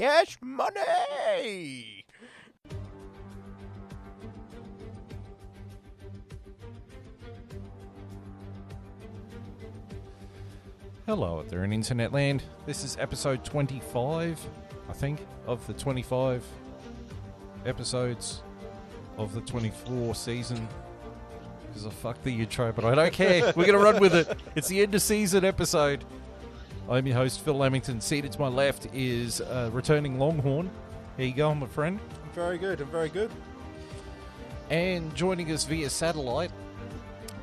Cash money! Hello out there in Internetland. This is episode 25, I think, of the 25 episodes of the 24 season. Because I fucked the intro, but I don't care. We're going to run with it. It's the end of season episode. I'm your host, Phil Lamington. Seated to my left is returning Longhorn. How you going, my friend? I'm very good. And joining us via satellite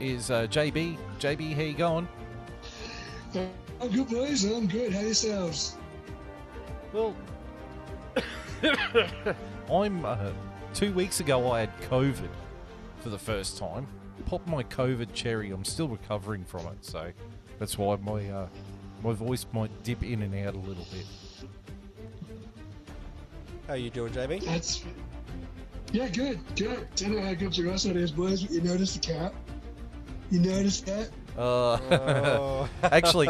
is JB. JB, how you going? I'm good, boys. I'm good. How yourselves? Well, I'm 2 weeks ago I had COVID for the first time. Popped my COVID cherry. I'm still recovering from it, so that's why my voice might dip in and out a little bit. How you doing, JB? Good. Don't know how good your eyesight is, boys, but you noticed the cat? You noticed that? Actually,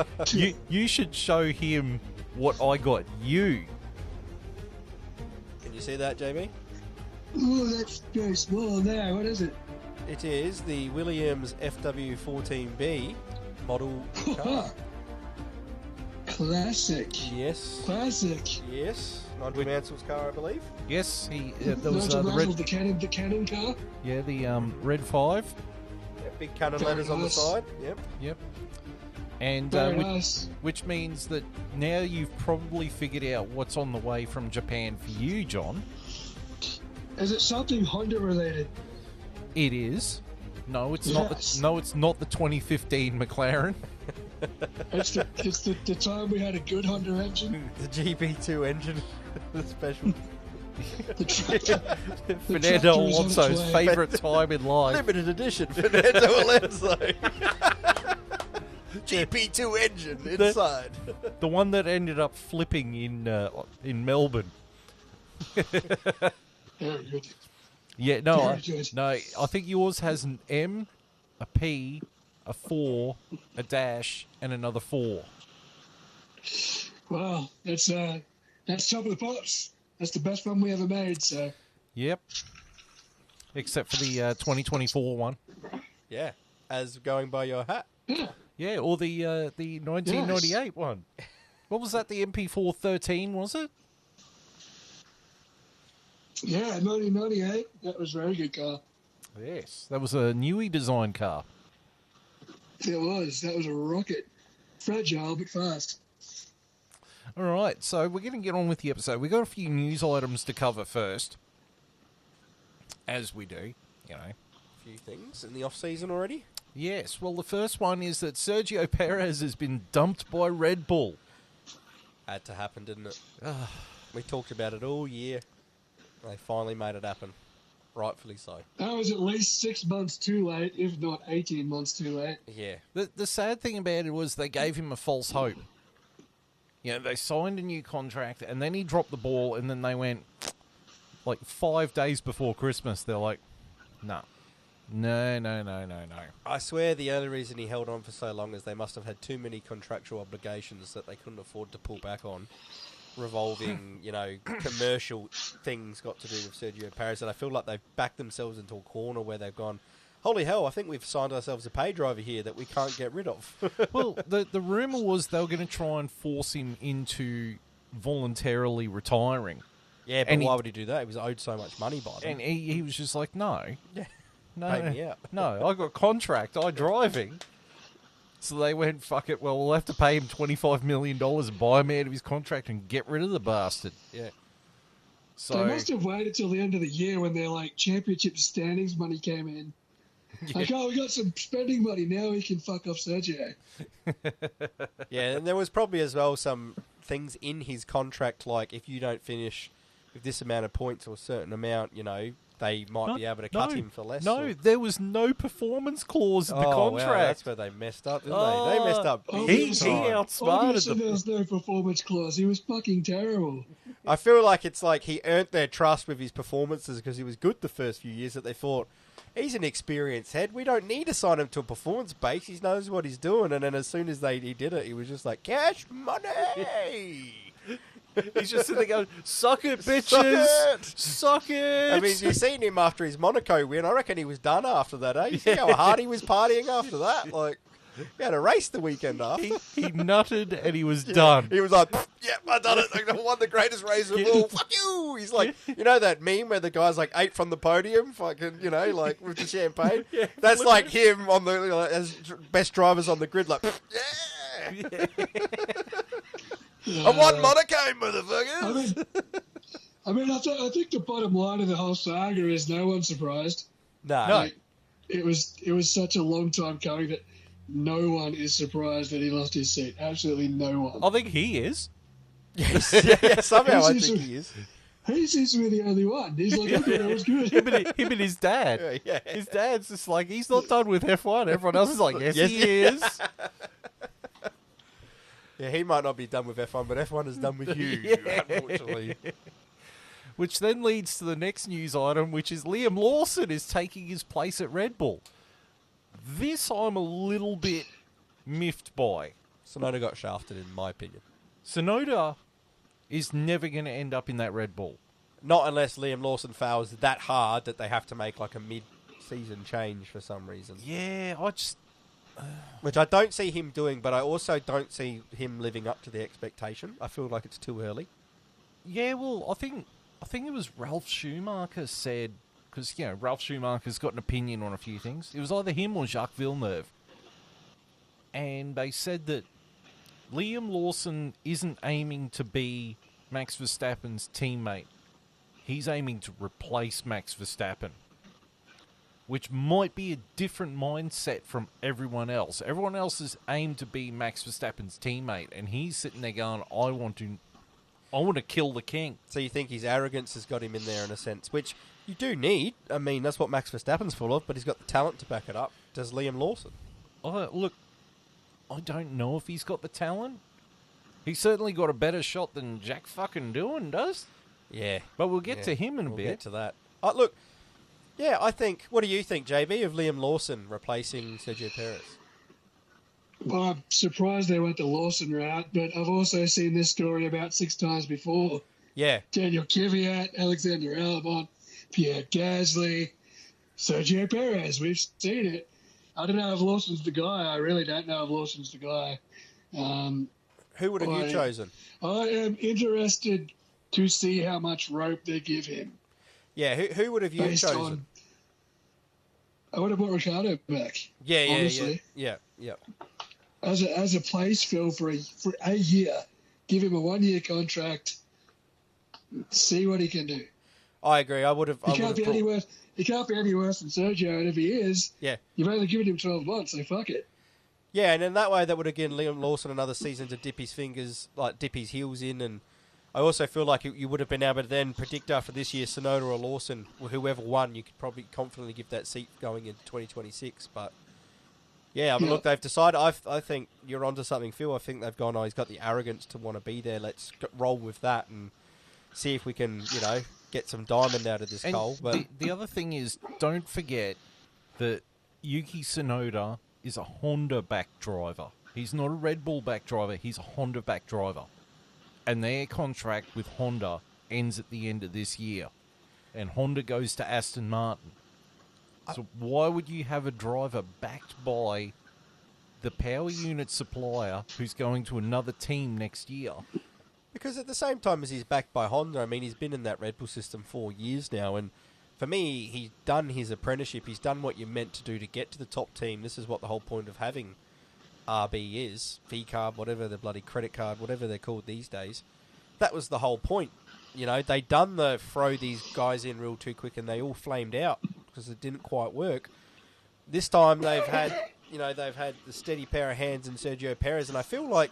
you should show him what I got you. Can you see that, JB? Oh, that's very small now. What is it? It is the Williams FW14B model car. Classic. Yes. Classic. Yes. Nigel Mansell's car, I believe. Yes, there was Nigel the Mansell, red. the cannon car. Yeah, the red 5. Yeah, big cannon Very letters on the nice. side. Yep. And Very nice. which means that now you've probably figured out what's on the way from Japan for you, John. Is it something Honda related? It is. No, it's Yes. not. It's not the 2015 McLaren. It's the time we had a good Honda engine. The GB2 engine. The special. The tractor Fernando was on its Alonso's way. favourite time in life. Limited edition Fernando Alonso. GP2 engine inside. The one that ended up flipping in Melbourne. Very good. Yeah, no, Very good. no. I think yours has an M, a P, a 4, a dash, and another 4. Wow, that's top of the pops. That's the best one we ever made. So Yep. Except for the 2024 one. Yeah. As going by your hat. Yeah, or the 1998 one. What was that? The MP4 13, was it? yeah, 1998. That was a very good car. Yes, that was a newy design car. It was. That was a rocket. Fragile but fast. All right, so we're going to get on with the episode. We've got a few news items to cover first, as we do, you know. A few things in the off season already. Yes, well, the first one is that Sergio Perez has been dumped by Red Bull. Had to happen, didn't it? We talked about it all year. They finally made it happen. Rightfully so. That was at least 6 months too late, if not 18 months too late. Yeah. The sad thing about it was they gave him a false hope. You know, they signed a new contract, and then he dropped the ball, and then they went, like, 5 days before Christmas, they're like, No. I swear the only reason he held on for so long is they must have had too many contractual obligations that they couldn't afford to pull back on. Revolving, commercial things got to do with Sergio Perez, and I feel like they've backed themselves into a corner where they've gone, holy hell, I think we've signed ourselves a pay driver here that we can't get rid of. Well, the rumour was they were going to try and force him into voluntarily retiring. Yeah, but And why would he do that? He was owed so much money by them. And he was just like, no. Yeah. No, Pay me out. no, I got a contract, I'm driving. So they went, fuck it, well, we'll have to pay him $25 million and buy him out of his contract and get rid of the bastard. Yeah. So They must have waited till the end of the year when their championship standings money came in. Like, oh, we got some spending money, now we can fuck off Sergio. Yeah, and there was probably as well some things in his contract, like if you don't finish with this amount of points or a certain amount, they might be able to cut him for less. No, there was no performance clause in the contract. Wow, that's where they messed up, didn't they? They messed up. He time. outsmarted Obviously, them. there was no performance clause. He was fucking terrible. I feel like it's like he earned their trust with his performances because he was good the first few years that they thought, he's an experienced head. We don't need to sign him to a performance base. He knows what he's doing. And then as soon as he did it, he was just like, cash money! He's just sitting there going, suck it, bitches! Suck it! I mean, you seen him after his Monaco win. I reckon he was done after that, eh? You see how hard he was partying after that? Like, he had a race the weekend after. He nutted and he was done. He was like, yeah, I done it. I won the greatest race of all. Fuck you! He's like, you know that meme where the guy's like 8 from the podium, fucking, you know, like with the champagne? Yeah, That's like him on the, you know, as best drivers on the grid, like, yeah! I won Monaco, motherfuckers! I think the bottom line of the whole saga is no one's surprised. No. Like, it was such a long time coming that no one is surprised that he lost his seat. Absolutely no one. I think he is. Yes, yeah, somehow I think he is. He seems to be the only one. He's like, okay, that was good. Him and his dad. Yeah. His dad's just like, he's not done with F1. Everyone else is like, yes he is. Yeah, he might not be done with F1, but F1 is done with you, Yeah. unfortunately. Which then leads to the next news item, which is Liam Lawson is taking his place at Red Bull. This I'm a little bit miffed by. Sonoda got shafted, in my opinion. Sonoda is never going to end up in that Red Bull. Not unless Liam Lawson fails that hard that they have to make like a mid-season change for some reason. Yeah, Which I don't see him doing, but I also don't see him living up to the expectation. I feel like it's too early. Yeah, well, I think it was Ralph Schumacher said, because, you know, Ralph Schumacher's got an opinion on a few things. It was either him or Jacques Villeneuve. And they said that Liam Lawson isn't aiming to be Max Verstappen's teammate. He's aiming to replace Max Verstappen, which might be a different mindset from everyone else. Everyone else is aimed to be Max Verstappen's teammate, and he's sitting there going, I want to kill the king. So you think his arrogance has got him in there in a sense, which you do need. I mean, that's what Max Verstappen's full of, but he's got the talent to back it up. Does Liam Lawson? Look, I don't know if he's got the talent. He's certainly got a better shot than Jack fucking Doohan does. Yeah. But we'll get to him in a bit. We'll get to that. Look, yeah, I think... What do you think, JB, of Liam Lawson replacing Sergio Perez? Well, I'm surprised they went the Lawson route, but I've also seen this story about 6 times before. Yeah. Daniel Kvyat, Alexander Albon, Pierre Gasly, Sergio Perez. We've seen it. I don't know if Lawson's the guy. I really don't know if Lawson's the guy. Who would have you chosen? I am interested to see how much rope they give him. Yeah, who would have you chosen? I would have brought Ricciardo back. Yeah, honestly. Yeah. As a place fill for a year, give him a 1-year contract, see what he can do. I agree. I would have. He can't be any worse. He can't be any worse than Sergio, and if he is, you've only given him 12 months, so fuck it. Yeah, and in that way, that would have given Liam Lawson another season to dip his heels in, and I also feel like you would have been able to then predict after this year, Sonoda or Lawson, whoever won, you could probably confidently give that seat going into 2026. But yeah, I mean, look, they've decided. I think you're onto something, Phil. I think they've gone, he's got the arrogance to want to be there. Let's roll with that and see if we can, get some diamond out of this coal. But the other thing is, don't forget that Yuki Tsunoda is a Honda-backed driver. He's not a Red Bull-backed driver. He's a Honda-backed driver. And their contract with Honda ends at the end of this year. And Honda goes to Aston Martin. So why would you have a driver backed by the power unit supplier who's going to another team next year? Because at the same time as he's backed by Honda, I mean, he's been in that Red Bull system 4 years now, and for me, he's done his apprenticeship. He's done what you're meant to do to get to the top team. This is what the whole point of having RB is. V-card, whatever the bloody credit card, whatever they're called these days. That was the whole point. They done the throw these guys in real too quick, and they all flamed out because it didn't quite work. This time they've had, they've had the steady pair of hands in Sergio Perez, and I feel like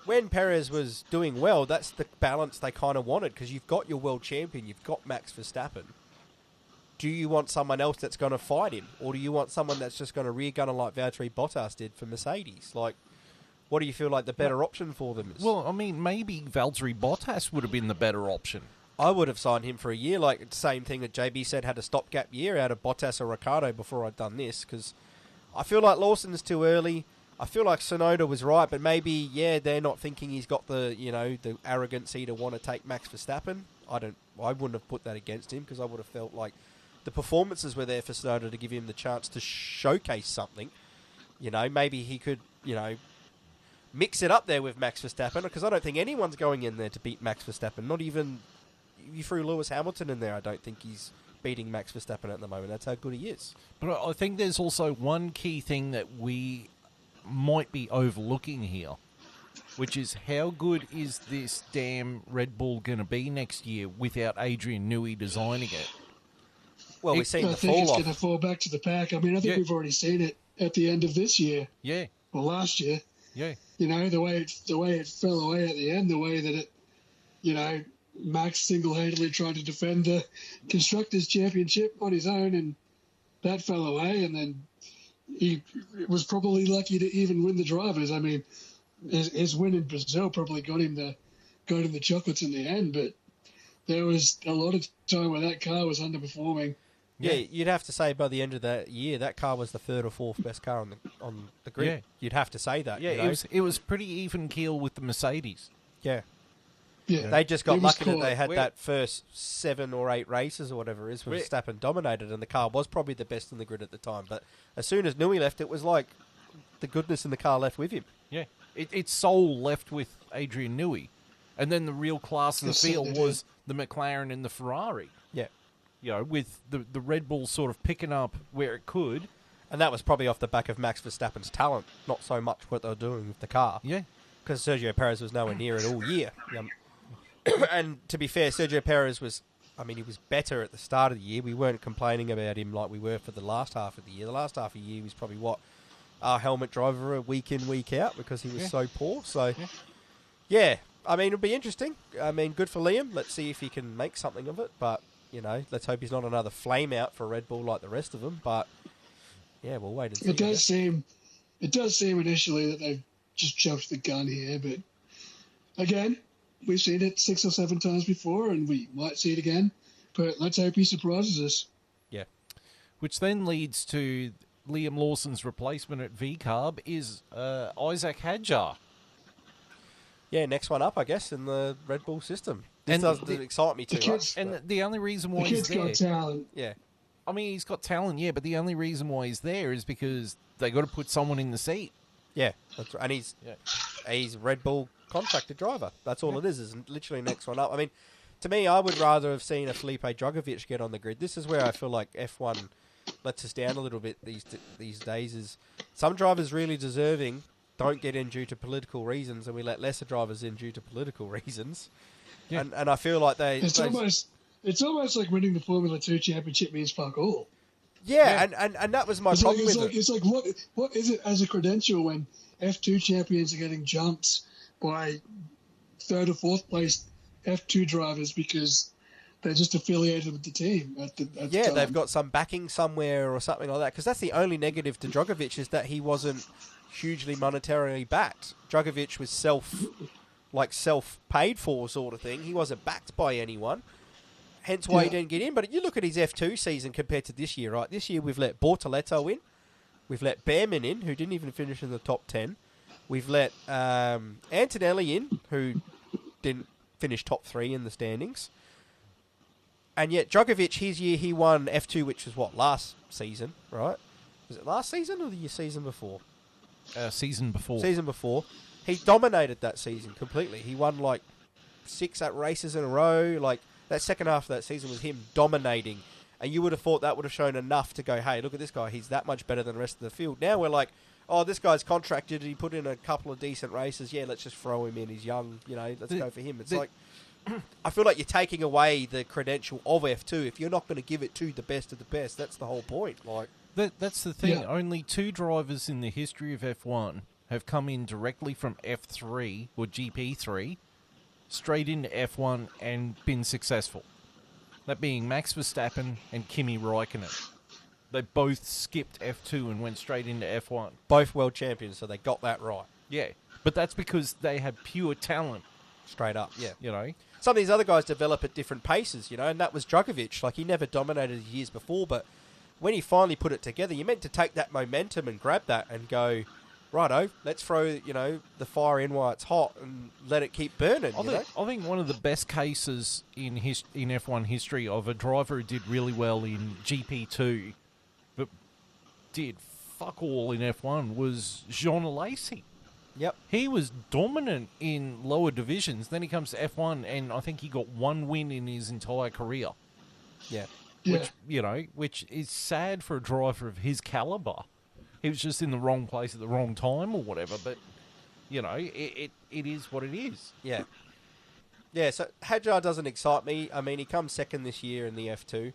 when Perez was doing well, that's the balance they kind of wanted, because you've got your world champion, you've got Max Verstappen. Do you want someone else that's going to fight him? Or do you want someone that's just going to rear gunner like Valtteri Bottas did for Mercedes? Like, what do you feel like the better option for them is? Well, I mean, maybe Valtteri Bottas would have been the better option. I would have signed him for a year, like the same thing that JB said, had a stopgap year out of Bottas or Ricciardo before I'd done this, because I feel like Lawson's too early. I feel like Tsunoda was right, but maybe, they're not thinking he's got the arrogancy to want to take Max Verstappen. I wouldn't have put that against him because I would have felt like the performances were there for Tsunoda to give him the chance to showcase something. Maybe he could, mix it up there with Max Verstappen because I don't think anyone's going in there to beat Max Verstappen. Not even you threw Lewis Hamilton in there. I don't think he's beating Max Verstappen at the moment. That's how good he is. But I think there's also one key thing that we might be overlooking here, which is how good is this damn Red Bull going to be next year without Adrian Newey designing it? Well, we've seen I the think fall it's off. going to fall back to the pack. I mean, I think we've already seen it at the end of this year. Yeah. Or last year. Yeah. The way it fell away at the end, the way that it, Max single-handedly tried to defend the Constructors' Championship on his own, and that fell away, and then he was probably lucky to even win the Drivers. I mean, his win in Brazil probably got him the chocolates in the end, but there was a lot of time where that car was underperforming. Yeah, you'd have to say by the end of that year, that car was the third or fourth best car on the grid. Yeah. You'd have to say that. Yeah, it was pretty even keel with the Mercedes. Yeah. Yeah, They just got it was lucky that caught. they had that first 7 or 8 races or whatever it is where Verstappen dominated, and the car was probably the best in the grid at the time. But as soon as Newey left, it was like the goodness in the car left with him. Yeah. Its soul left with Adrian Newey. And then the real class of the field was the McLaren and the Ferrari. Yeah. With the Red Bull sort of picking up where it could. And that was probably off the back of Max Verstappen's talent, not so much what they were doing with the car. Yeah. Because Sergio Perez was nowhere near it all year. And to be fair, Sergio Perez he was better at the start of the year. We weren't complaining about him like we were for the last half of the year. The last half of the year he was probably our helmet driver week in, week out because he was so poor. So, it'll be interesting. Good for Liam. Let's see if he can make something of it. But, let's hope he's not another flame out for Red Bull like the rest of them. But, we'll wait and see. It does seem initially that they've just jumped the gun here, but again, we've seen it 6 or 7 times before, and we might see it again. But let's hope he surprises us. Yeah. Which then leads to Liam Lawson's replacement at VCARB is Isaac Hadjar. Yeah, next one up, I guess, in the Red Bull system. This doesn't excite me too much. And the only reason why The he's kid's there... got talent. Yeah. I mean, he's got talent, yeah, but the only reason why he's there is because they got to put someone in the seat. Yeah, that's right. And he's Red Bull contracted driver. That's all it is literally next one up. I mean, to me, I would rather have seen a Felipe Drugovich get on the grid. This is where I feel like F1 lets us down a little bit these days. Is some drivers really deserving don't get in due to political reasons, and we let lesser drivers in due to political reasons. Yeah. And I feel like it's almost like winning the Formula 2 championship means fuck all. Yeah, and that was my problem with it. It's like what is it as a credential when F2 champions are getting jumped by 3rd or 4th place F2 drivers because they're just affiliated with the team at the time. They've got some backing somewhere or something like that. Because that's the only negative to Drugovich is that he wasn't hugely monetarily backed. Drugovich was self-paid for sort of thing. He wasn't backed by anyone. Hence why he didn't get in. But you look at his F2 season compared to this year, right? This year we've let Bortoletto in. We've let Behrman in, who didn't even finish in the top 10. We've let Antonelli in, who didn't finish top 3 in the standings. And yet Drugovich, his year, he won F2, which was last season, right? Was it last season or the season before? Season before. Season before. He dominated that season completely. He won 6 races in a row. That second half of that season was him dominating. And you would have thought that would have shown enough to go, hey, look at this guy. He's that much better than the rest of the field. Now we're like, oh, this guy's contracted. He put in a couple of decent races. Yeah, let's just throw him in. He's young. Let's go for him. It's I feel like you're taking away the credential of F2 if you're not going to give it to the best of the best. That's the whole point. That's the thing. Yeah. Only 2 drivers in the history of F1 have come in directly from F3 or GP3 straight into F1 and been successful. That being Max Verstappen and Kimi Räikkönen. They both skipped F2 and went straight into F1. Both world champions, so they got that right. Yeah, but that's because they have pure talent. Straight up, yeah. Some of these other guys develop at different paces, and that was Drugovich. He never dominated years before, but when he finally put it together, you meant to take that momentum and grab that and go, righto, let's throw, the fire in while it's hot and let it keep burning, I think one of the best cases in F1 history of a driver who did really well in GP2 but did fuck all in F1 was Jean Alesi. Yep. He was dominant in lower divisions. Then he comes to F1 and I think he got one win in his entire career. Yeah. Which is sad for a driver of his calibre. He was just in the wrong place at the wrong time or whatever, but, it is what it is. Yeah. Yeah, so Hadjar doesn't excite me. I mean, he comes second this year in the F2.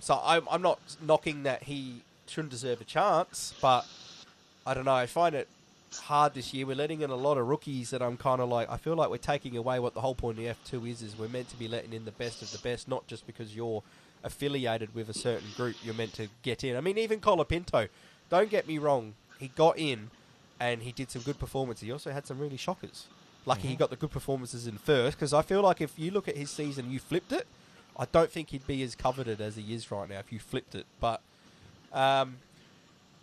So I'm not knocking that he shouldn't deserve a chance, but I don't know. I find it hard this year. We're letting in a lot of rookies that I'm kind of like, I feel like we're taking away what the whole point of the F2 is we're meant to be letting in the best of the best, not just because you're affiliated with a certain group you're meant to get in. I mean, even Colapinto, don't get me wrong, he got in and he did some good performances. He also had some really shockers. Lucky he got the good performances in first, because I feel like if you look at his season, you flipped it, I don't think he'd be as coveted as he is right now if you flipped it. But I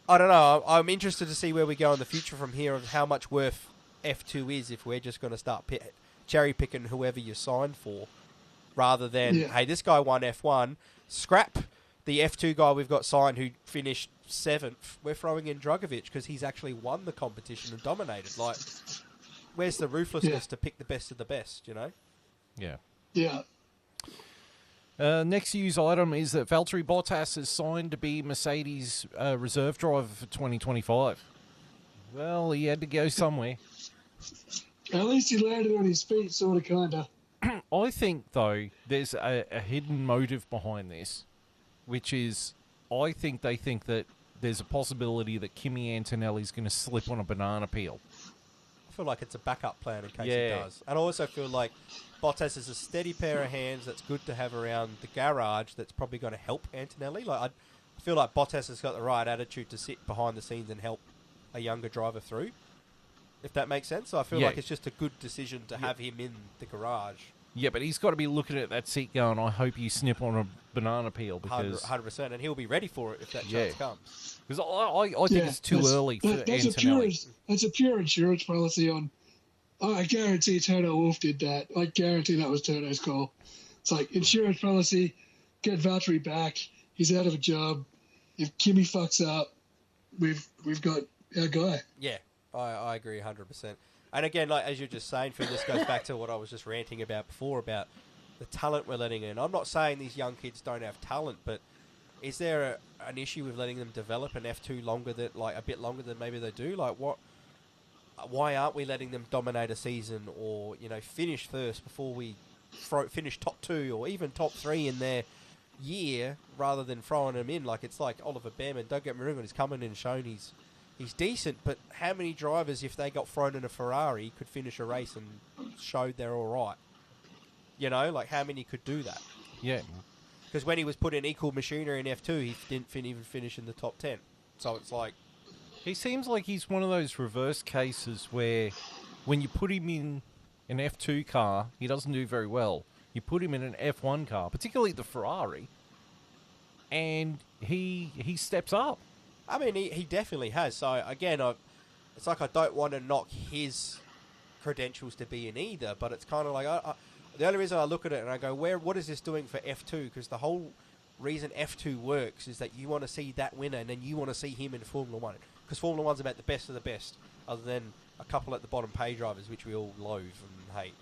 don't know. I'm interested to see where we go in the future from here, of how much worth F2 is if we're just going to start cherry picking whoever you signed for, rather than, hey, this guy won F1, scrap the F2 guy we've got signed who finished 7th. We're throwing in Dragovic because he's actually won the competition and dominated. Like, where's the ruthlessness to pick the best of the best, Yeah. Yeah. Next news item is that Valtteri Bottas is signed to be Mercedes reserve driver for 2025. Well, he had to go somewhere. At least he landed on his feet, sort of, kind of. I think, though, there's a hidden motive behind this, which is I think they think that there's a possibility that Kimi Antonelli's going to slip on a banana peel. I feel like it's a backup plan in case he does. And I also feel like Bottas is a steady pair of hands that's good to have around the garage that's probably going to help Antonelli. Like, I feel like Bottas has got the right attitude to sit behind the scenes and help a younger driver through, if that makes sense. So I feel like it's just a good decision to have him in the garage. Yeah, but he's got to be looking at that seat going, I hope you snip on a banana peel. Because 100%, and he'll be ready for it if that chance comes. Because I think it's too early for Antonelli. That's a pure insurance policy on... I guarantee Toto Wolff did that. I guarantee that was Toto's call. It's like, insurance policy, get Valtteri back. He's out of a job. If Kimi fucks up, we've got our guy. Yeah, I agree 100%. And again, like as you're just saying, Phil, this goes back to what I was just ranting about before, about the talent we're letting in. I'm not saying these young kids don't have talent, but is there an issue with letting them develop an F2 longer than, like, a bit longer than maybe they do? Like, why aren't we letting them dominate a season, or finish first before we finish top 2 or even top 3 in their year, rather than throwing them in? Like, it's like Oliver Behrman. Don't get me wrong, he's come in and shown he's decent, but how many drivers, if they got thrown in a Ferrari, could finish a race and showed they're all right? Like, how many could do that? Yeah. Because when he was put in equal machinery in F2, he didn't even finish in the top 10. So it's like... He seems like he's one of those reverse cases where when you put him in an F2 car, he doesn't do very well. You put him in an F1 car, particularly the Ferrari, and he steps up. I mean, he definitely has. So, again, it's like I don't want to knock his credentials to be in either, but it's kind of like... the only reason I look at it and I go, what is this doing for F2? Because the whole reason F2 works is that you want to see that winner, and then you want to see him in Formula 1. Because Formula 1's about the best of the best, other than a couple at the bottom pay drivers, which we all loathe and hate.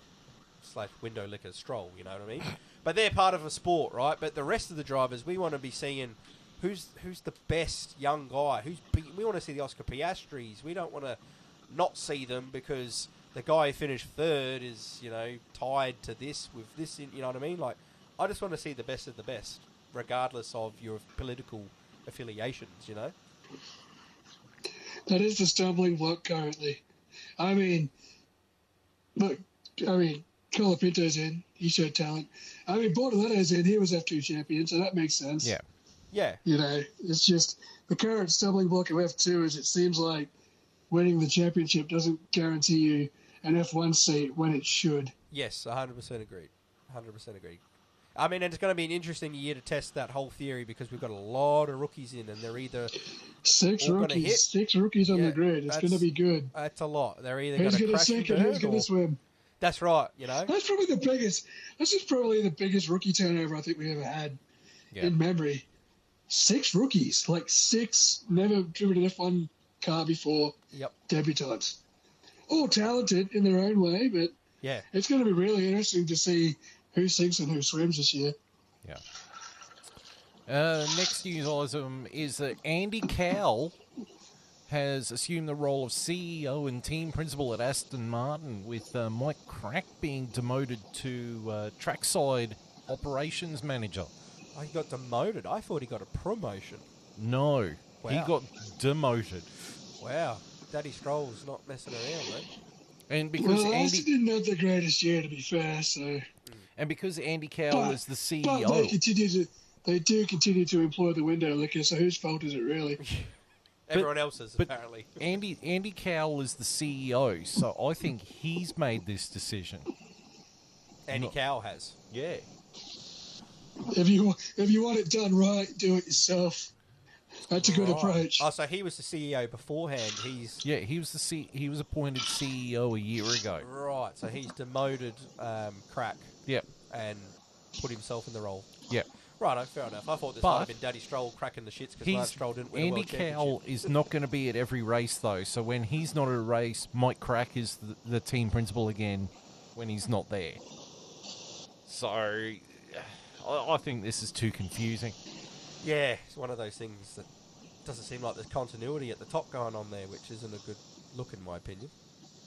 It's like window licker stroll, you know what I mean? But they're part of a sport, right? But the rest of the drivers, we want to be seeing... Who's the best young guy? We want to see the Oscar Piastris. We don't want to not see them because the guy who finished third is, tied to this with this. You know what I mean? Like, I just want to see the best of the best, regardless of your political affiliations. That is the stumbling block currently. I mean, look. Colapinto's in. He showed talent. I mean, Bortoletto's in. He was F2 champion, so that makes sense. Yeah. Yeah. It's just the current stumbling block of F2 is it seems like winning the championship doesn't guarantee you an F1 seat when it should. Yes, 100% agreed. 100% agreed. I mean, and it's going to be an interesting year to test that whole theory because we've got a lot of rookies in, and they're either six all gonna hit. rookies, 6 rookies on the grid. It's going to be good. That's a lot. They're either Who's going to going to crash and sink and who's burn, going to swim? That's right. You know, That's probably the biggest. This is probably the biggest rookie turnover I think we ever had in memory. 6 rookies, like 6 never driven an F1 car before. Yep. Debutants, all talented in their own way, but it's going to be really interesting to see who sinks and who swims this year. Yeah. Next news item is that Andy Cowell has assumed the role of CEO and team principal at Aston Martin, with Mike Crack being demoted to trackside operations manager. Oh, he got demoted. I thought he got a promotion. No, he got demoted. Wow, Daddy Stroll's not messing around, mate. And because Aston didn't have the greatest year, to be fair. So, and because Andy Cowell is the CEO, but they do continue to employ the window liquor. So whose fault is it really? Everyone else's, apparently. Andy Cowell is the CEO, so I think he's made this decision. Andy Cowell has. Yeah. If you want it done right, do it yourself. That's a good approach. Oh, so he was the CEO beforehand. He was appointed CEO a year ago. Right. So he's demoted Crack. Yep. And put himself in the role. Yep. Righto, fair enough. I thought this might have been Daddy Stroll cracking the shits because Lance Stroll didn't win a world championship. Andy Cowell is not going to be at every race, though. So when he's not at a race, Mike Crack is the team principal again when he's not there. So I think this is too confusing. Yeah, it's one of those things that doesn't seem like there's continuity at the top going on there, which isn't a good look in my opinion.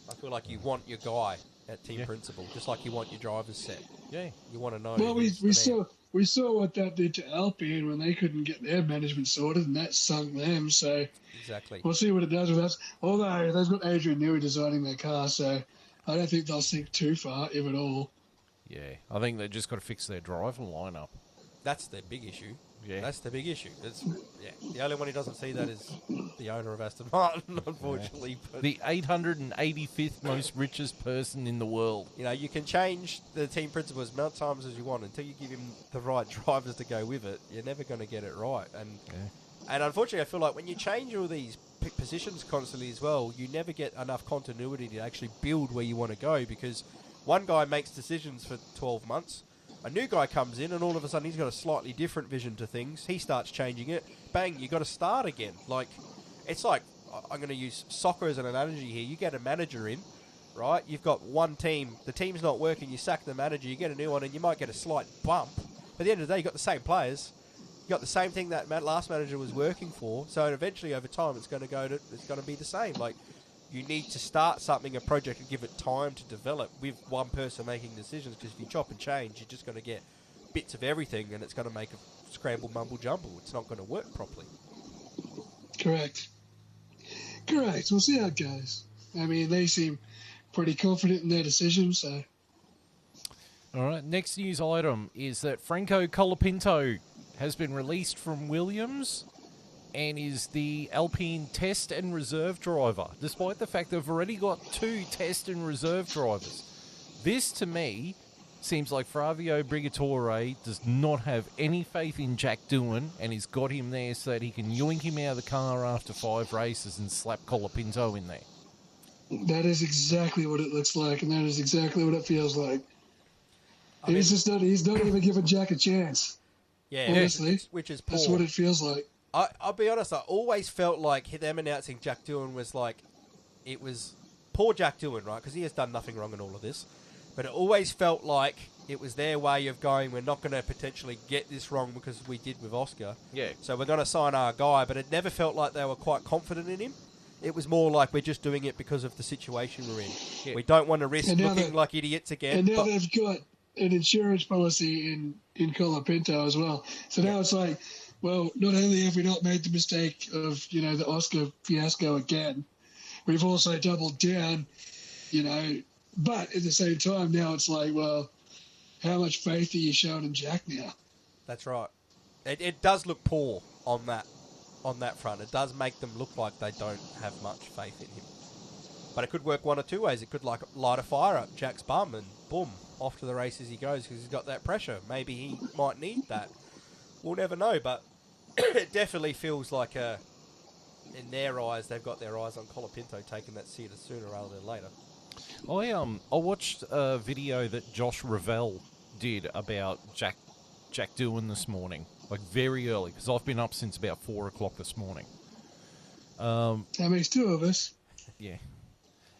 I feel like you want your guy at team principal, just like you want your drivers set. Yeah. You want to know. Well, we saw what that did to Alpine when they couldn't get their management sorted, and that sunk them. So exactly, we'll see what it does with us. Although they've got Adrian Newey designing their car, so I don't think they'll sink too far, if at all. Yeah, I think they've just got to fix their driver lineup. That's their big issue. Yeah. That's the big issue. The only one who doesn't see that is the owner of Aston Martin, unfortunately. Yeah. But the 885th most richest person in the world. You know, you can change the team principal as many times as you want until you give him the right drivers to go with it. You're never going to get it right. And unfortunately, I feel like when you change all these positions constantly as well, you never get enough continuity to actually build where you want to go, because one guy makes decisions for 12 months. A new guy comes in and all of a sudden he's got a slightly different vision to things. He starts changing it. Bang, you got to start again. Like, it's like, I'm going to use soccer as an analogy here. You get a manager in, right? You've got one team. The team's not working. You sack the manager. You get a new one and you might get a slight bump. But at the end of the day, you've got the same players. You got the same thing that last manager was working for. So eventually over time it's going to be the same. Like, you need to start something, a project, and give it time to develop with one person making decisions, because if you chop and change, you're just going to get bits of everything and it's going to make a scramble, mumble, jumble. It's not going to work properly. Correct. We'll see how it goes. I mean, they seem pretty confident in their decision, so... All right, next news item is that Franco Colapinto has been released from Williams and is the Alpine test and reserve driver, despite the fact they've already got 2 test and reserve drivers. This, to me, seems like Flavio Brigatore does not have any faith in Jack Doohan, and he's got him there so that he can yoink him out of the car after 5 races and slap Colapinto in there. That is exactly what it looks like, and that is exactly what it feels like. He's not even giving Jack a chance. Yeah, honestly, which is poor. That's what it feels like. I'll be honest, I always felt like them announcing Jack Doohan was like, it was poor Jack Doohan, right? Because he has done nothing wrong in all of this. But it always felt like it was their way of going, we're not going to potentially get this wrong because we did with Oscar. Yeah. So we're going to sign our guy, but it never felt like they were quite confident in him. It was more like, we're just doing it because of the situation we're in. Yeah. We don't want to risk looking like idiots again. And now they've got an insurance policy in Colapinto as well. So now it's like, well, not only have we not made the mistake of, the Oscar fiasco again, we've also doubled down, but at the same time now it's like, well, how much faith are you showing in Jack now? That's right. It does look poor on that front. It does make them look like they don't have much faith in him. But it could work one or two ways. It could like light a fire up Jack's bum and boom, off to the races he goes because he's got that pressure. Maybe he might need that. We'll never know, but it definitely feels like in their eyes, they've got their eyes on Colapinto taking that seat sooner rather than later. I watched a video that Josh Revell did about Jack Doohan this morning, like very early, because I've been up since about 4 o'clock this morning. That makes two of us. Yeah.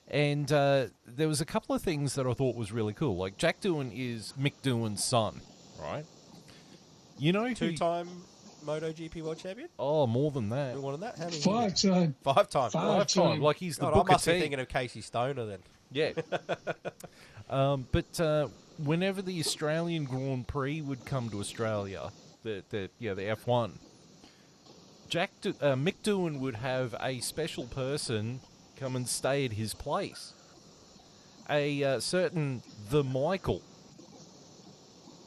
And there was a couple of things that I thought was really cool. Like, Jack Doohan is Mick Doohan's son, right? You know who... Two-time MotoGP World Champion? Oh, more than that. More than that? How many? 5-time. 5-time. 5-time. Like, he's the God, Booker I must be T. thinking of Casey Stoner then. Yeah. But whenever the Australian Grand Prix would come to Australia, the F1, Mick Doohan would have a special person come and stay at his place. A certain The Michael.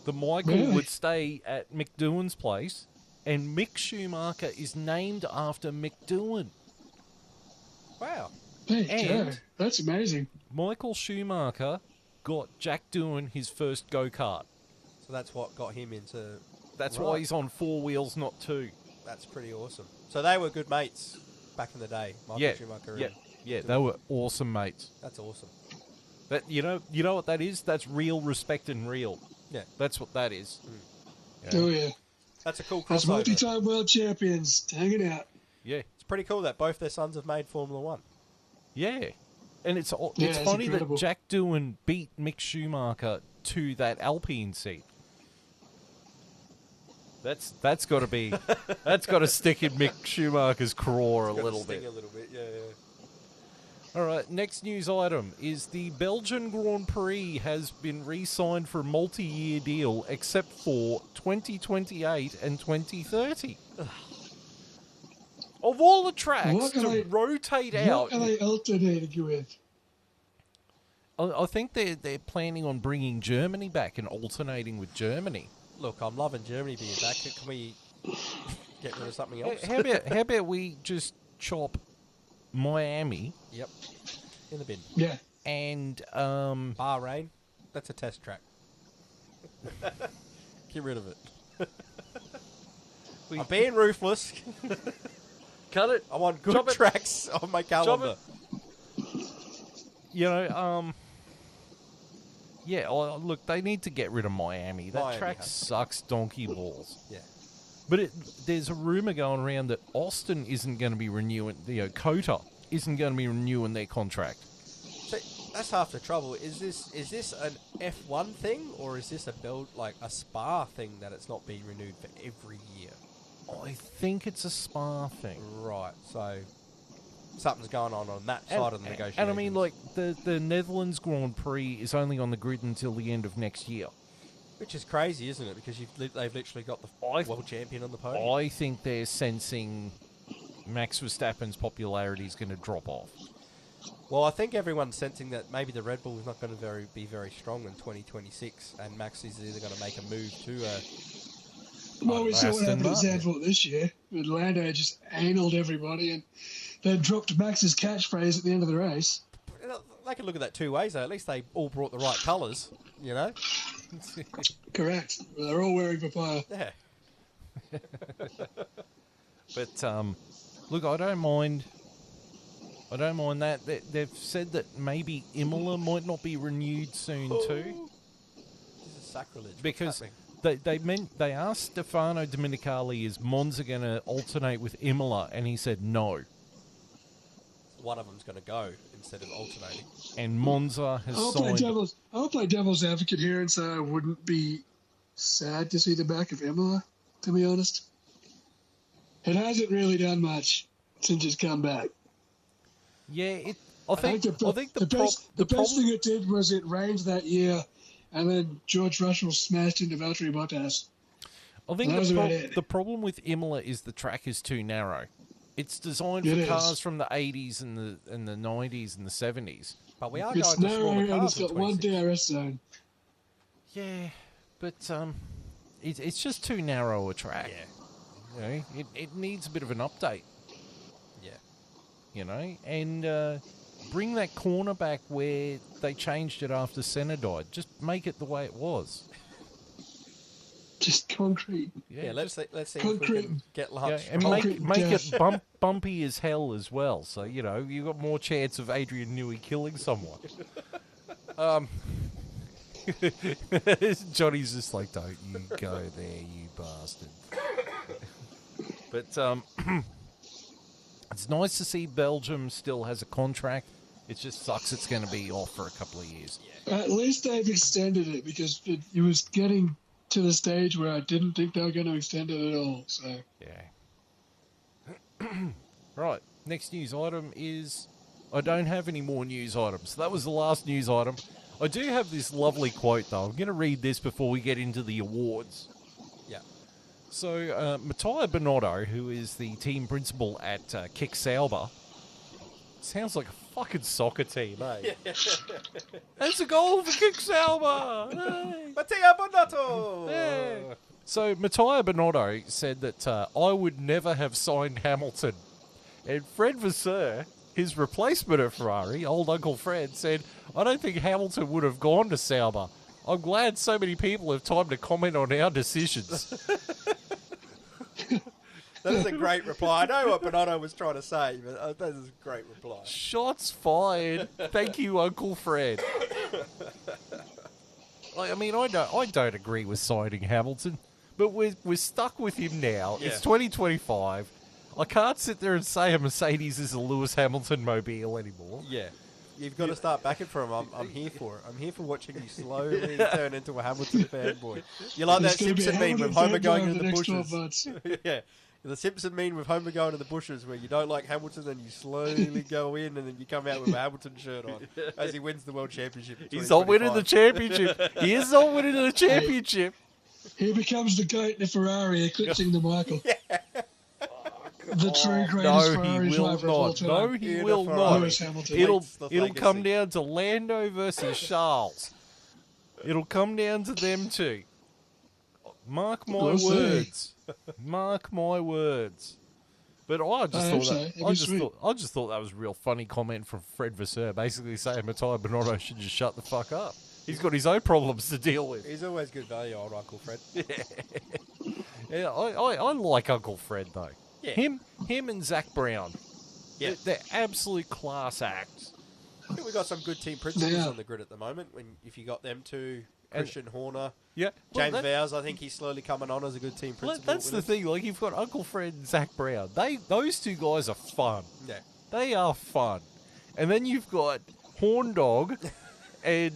The Michael Really? would stay at Mick Doohan's place, and Mick Schumacher is named after Mick Doohan. Wow. Hey, And- Joe, that's amazing. Michael Schumacher got Jack Doohan his first go-kart. So that's what got him into... That's Right. why he's on 4 wheels, not 2. That's pretty awesome. So they were good mates back in the day, Michael Schumacher. and Yeah, Doohan. they were awesome mates. That's awesome. That you know what that is? That's real respect and real. Yeah. That's what that is. Yeah. Oh, yeah. That's a cool That's crossover. multi-time world champions hanging out. Yeah, It's pretty cool that both their sons have made Formula One. yeah. And it's Yeah, it's it's funny incredible. that Jack Doohan beat Mick Schumacher to that Alpine seat. That's got to be that's got to stick in Mick Schumacher's craw a Got to little sting bit. a little bit, yeah. All right, next news item is the Belgian Grand Prix has been re-signed for a multi-year deal except for 2028 and 2030. Of all the tracks What to are they- rotate out, What are they alternating with? I think they're planning on bringing Germany back and alternating with Germany. Look, I'm loving Germany being back. Can we get rid of something else? How about we just chop Miami Yep. In the bin. Yeah. and Bahrain. That's a test track. Get rid of it. I'm being ruthless. cut it. I want good Chop it. tracks on my calendar. You know, yeah, look, they need to get rid of Miami. That Miami track has to. sucks donkey balls. Yeah. But there's a rumour going around that Austin isn't going to be renewing, COTA isn't going to be renewing their contract. So that's half the trouble. Is this an F1 thing or is this a Spa thing that it's not being renewed for every year? I think it's a Spa thing. Right. So something's going on that side of the negotiation. And I mean, like, the Netherlands Grand Prix is only on the grid until the end of next year. which is crazy, isn't it? Because they've literally got the world champion on the podium. I think they're sensing Max Verstappen's popularity is going to drop off. Well, I think everyone's sensing that maybe the Red Bull is not going to be very strong in 2026, and Max is either going to make a move to Well, we saw what Aston happened at Martin. Zandvoort this year. Lando just angled everybody and then dropped Max's catchphrase at the end of the race. They can look at that two ways, though. At least they all brought the right colours, you know? Correct. They're all wearing papaya. Yeah. But look, I don't mind that. They've said that maybe Imola might not be renewed soon too, This is sacrilege. What's because happening? they asked Stefano Domenicali, is Monza going to alternate with Imola, and he said no. One of them's going to go instead of alternating. And Monza has I'll play devil's advocate here and say I wouldn't be sad to see the back of Imola, to be honest. It hasn't really done much since it's come back. Yeah, I think the best problem. thing it did was it rained that year, and then George Russell smashed into Valtteri Bottas. I think That was about it. the problem with Imola is the track is too narrow. It's designed It for is. cars from the 80s and the 90s and the 70s. But we are It's going to narrow smaller and cars it's in got one 26. DRS zone. Yeah, but it's just too narrow a track. Yeah. You know, it needs a bit of an update. Yeah. You know, and bring that corner back where they changed it after Senna died. Just make it the way it was. Just concrete. Yeah, let's see if we Concrete. can get Yeah, lunch. and Concrete make death. it bumpy as hell as well. So, you know, you've got more chance of Adrian Newey killing someone. Johnny's just like, don't you go there, you bastard. But it's nice to see Belgium still has a contract. It just sucks it's going to be off for a couple of years. At least they've extended it because it was getting to the stage where I didn't think they were going to extend it at all. So Yeah. Right. Next news item is... I don't have any more news items. That was the last news item. I do have this lovely quote, though. I'm going to read this before we get into the awards. Yeah. So, Matteo Bonotto, who is the team principal at Kick Sauber, sounds like a fucking soccer team, eh? That's a goal for Kick Sauber! Hey. Matteo Bonotto! Yeah. So, Matteo Bonotto said that I would never have signed Hamilton. And Fred Vasseur, his replacement at Ferrari, old Uncle Fred, said, I don't think Hamilton would have gone to Sauber. I'm glad so many people have time to comment on our decisions. That is a great reply. I know what Bonotto was trying to say, but that is a great reply. Shots fired. Thank you, Uncle Fred. I mean, I don't agree with signing Hamilton, but we're stuck with him now. Yeah. It's 2025. I can't sit there and say a Mercedes is a Lewis Hamilton mobile anymore. Yeah. You've got to start backing for him. I'm here for it. I'm here for watching you slowly turn into a Hamilton fanboy. You're like that It's gonna be a Simpson meme Hamilton with Homer fanboy going over into the the next 12 bushes. months. Yeah. The Simpson meme with Homer going to the bushes where you don't like Hamilton and you slowly go in and then you come out with a Hamilton shirt on as he wins the World Championship. in He's not winning the 2025. championship. He is not winning the championship. He becomes the GOAT in the Ferrari, eclipsing the Michael. The true greatest No, Ferrari he will driver of all not. time. No, he In a will Ferrari. not. Lewis Hamilton. It'll the it'll come legacy. down to Lando versus Charles. It'll come down to them two. Mark my We'll see. words. Mark my words. But I just I hope thought so. that It'd be sweet. I just thought that was a real funny comment from Fred Vasseur, basically saying Matteo Bonotto should just shut the fuck up. He's got his own problems to deal with. He's always good value, old Uncle Fred. Yeah, I like Uncle Fred though. Yeah. Him and Zach Brown. Yeah. They're absolute class acts. I think we've got some good team principals Yeah. on the grid at the moment. If you got them two, Christian Horner, Yeah, James Vowers, I think he's slowly coming on as a good team principal. That's with the us. thing. Like you've got Uncle Fred and Zach Brown. Those two guys are fun. Yeah. They are fun. And then you've got Horn Dog and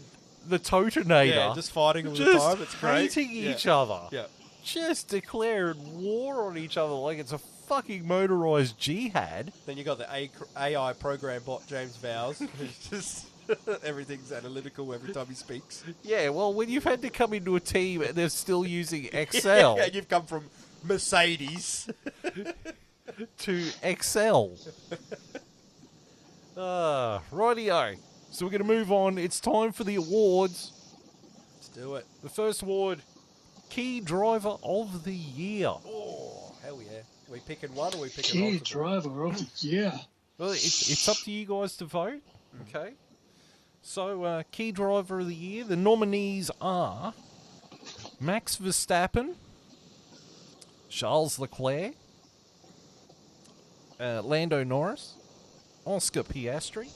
the Totinator. Yeah, just fighting all the just time. It's great. hating Yeah. each other. Yeah. Just declaring war on each other like it's a fucking motorized jihad. Then you got the AI program bot James Vowers, who's just everything's analytical every time he speaks. Yeah, well, when you've had to come into a team and they're still using Excel Yeah, you've come from Mercedes. to Excel. Rightio. So we're going to move on. It's time for the awards. Let's do it. The first award, Key Driver of the Year. Oh, hell yeah. Are we picking one or are we picking Key multiple? driver of the year. Well, it's up to you guys to vote. Okay. So, Key Driver of the Year, the nominees are Max Verstappen, Charles Leclerc, Lando Norris, Oscar Piastri,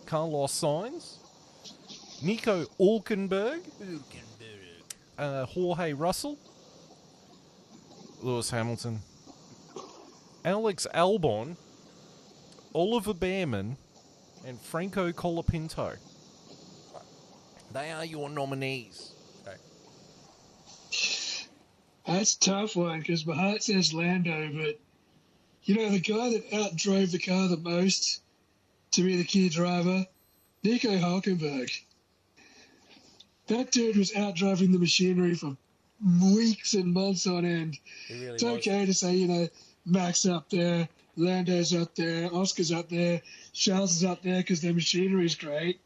Carlos Sainz, Nico Hülkenberg, Jorge Russell, Lewis Hamilton, Alex Albon, Oliver Behrman, and Franco Colapinto. They are your nominees. Okay. That's a tough one because my heart says Lando, but you know, the guy that outdrove the car the most to be the key driver, Nico Hülkenberg. That dude was outdriving the machinery for weeks and months on end. He really It's was. okay to say, you know, Max up there, Lando's up there, Oscar's up there, Charles is up there because their machinery's great.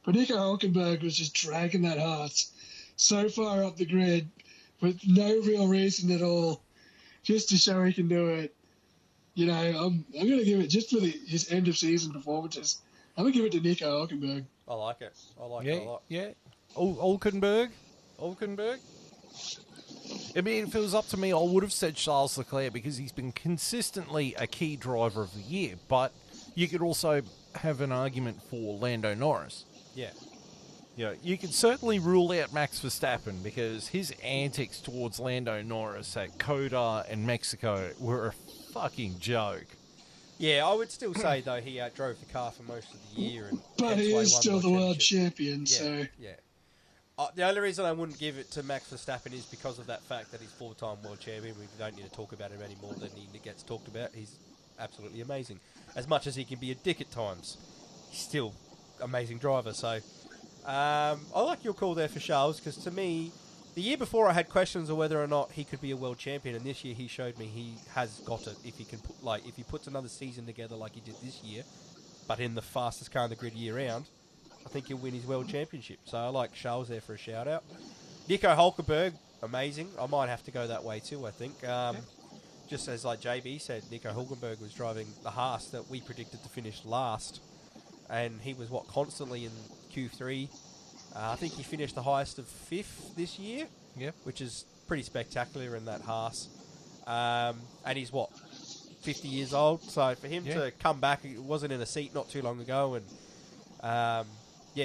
But Nico Hülkenberg was just dragging that heart so far up the grid with no real reason at all, just to show he can do it. You know, I'm going to give it just for his end of season performances. I'm going to give it to Nico Hülkenberg. I like it. I like it a lot. Yeah. Hulkenberg. I mean, if it was up to me, I would have said Charles Leclerc because he's been consistently a key driver of the year. But you could also have an argument for Lando Norris. Yeah. You know, you could certainly rule out Max Verstappen because his antics towards Lando Norris at Coda and Mexico were a fucking joke. Yeah, I would still say, though, he drove the car for most of the year. But he is still the world champion, yeah, so... Yeah. The only reason I wouldn't give it to Max Verstappen is because of that fact that he's four-time world champion. We don't need to talk about him any more than he gets talked about. He's absolutely amazing. As much as he can be a dick at times, he's still amazing driver. So I like your call there for Charles, because to me, the year before I had questions of whether or not he could be a world champion, and this year he showed me he has got it. If he can if he puts another season together like he did this year, but in the fastest car in the grid year round, I think he'll win his world championship. So I like Charles there for a shout out. Nico Hülkenberg, amazing. I might have to go that way too, I think. Just as like JB said, Nico Hülkenberg was driving the Haas that we predicted to finish last, and he was constantly in Q3. I think he finished the highest of 5th this year, which is pretty spectacular in that Haas. And he's 50 years old, so for him to come back, he wasn't in a seat not too long ago, and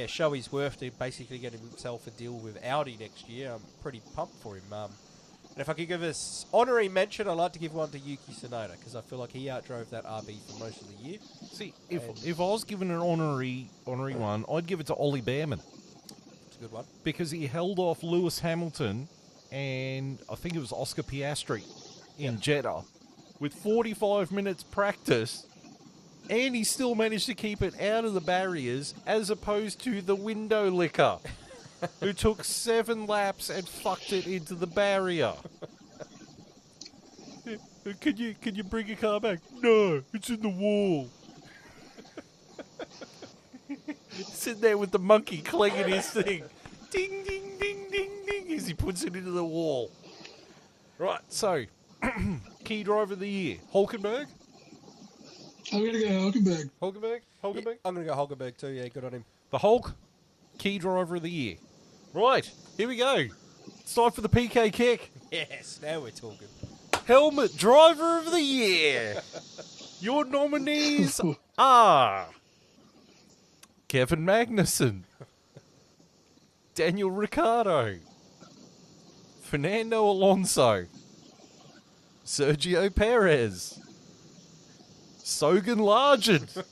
show his worth to basically get himself a deal with Audi next year. I'm pretty pumped for him. And if I could give us honorary mention, I'd like to give one to Yuki Tsunoda, because I feel like he outdrove that RB for most of the year. See, if I was given an honorary one, I'd give it to Ollie Behrman. It's a good one. Because he held off Lewis Hamilton and I think it was Oscar Piastri in Jeddah with 45 minutes practice, and he still managed to keep it out of the barriers, as opposed to the window licker who took 7 laps and fucked it into the barrier. Can you bring your car back? No, it's in the wall. Sitting there with the monkey clanging his thing. Ding, ding, ding, ding, ding, as he puts it into the wall. Right, so, key driver of the year, Hulkenberg? I'm going to go Hülkenberg. Hulkenberg? Yeah, I'm going to go Hulkenberg too, yeah, good on him. The Hulk, key driver of the year. Right, here we go. It's time for the PK kick. Yes, now we're talking. Helmet driver of the year. Your nominees are Kevin Magnussen, Daniel Ricciardo, Fernando Alonso, Sergio Perez, Sogan Largent,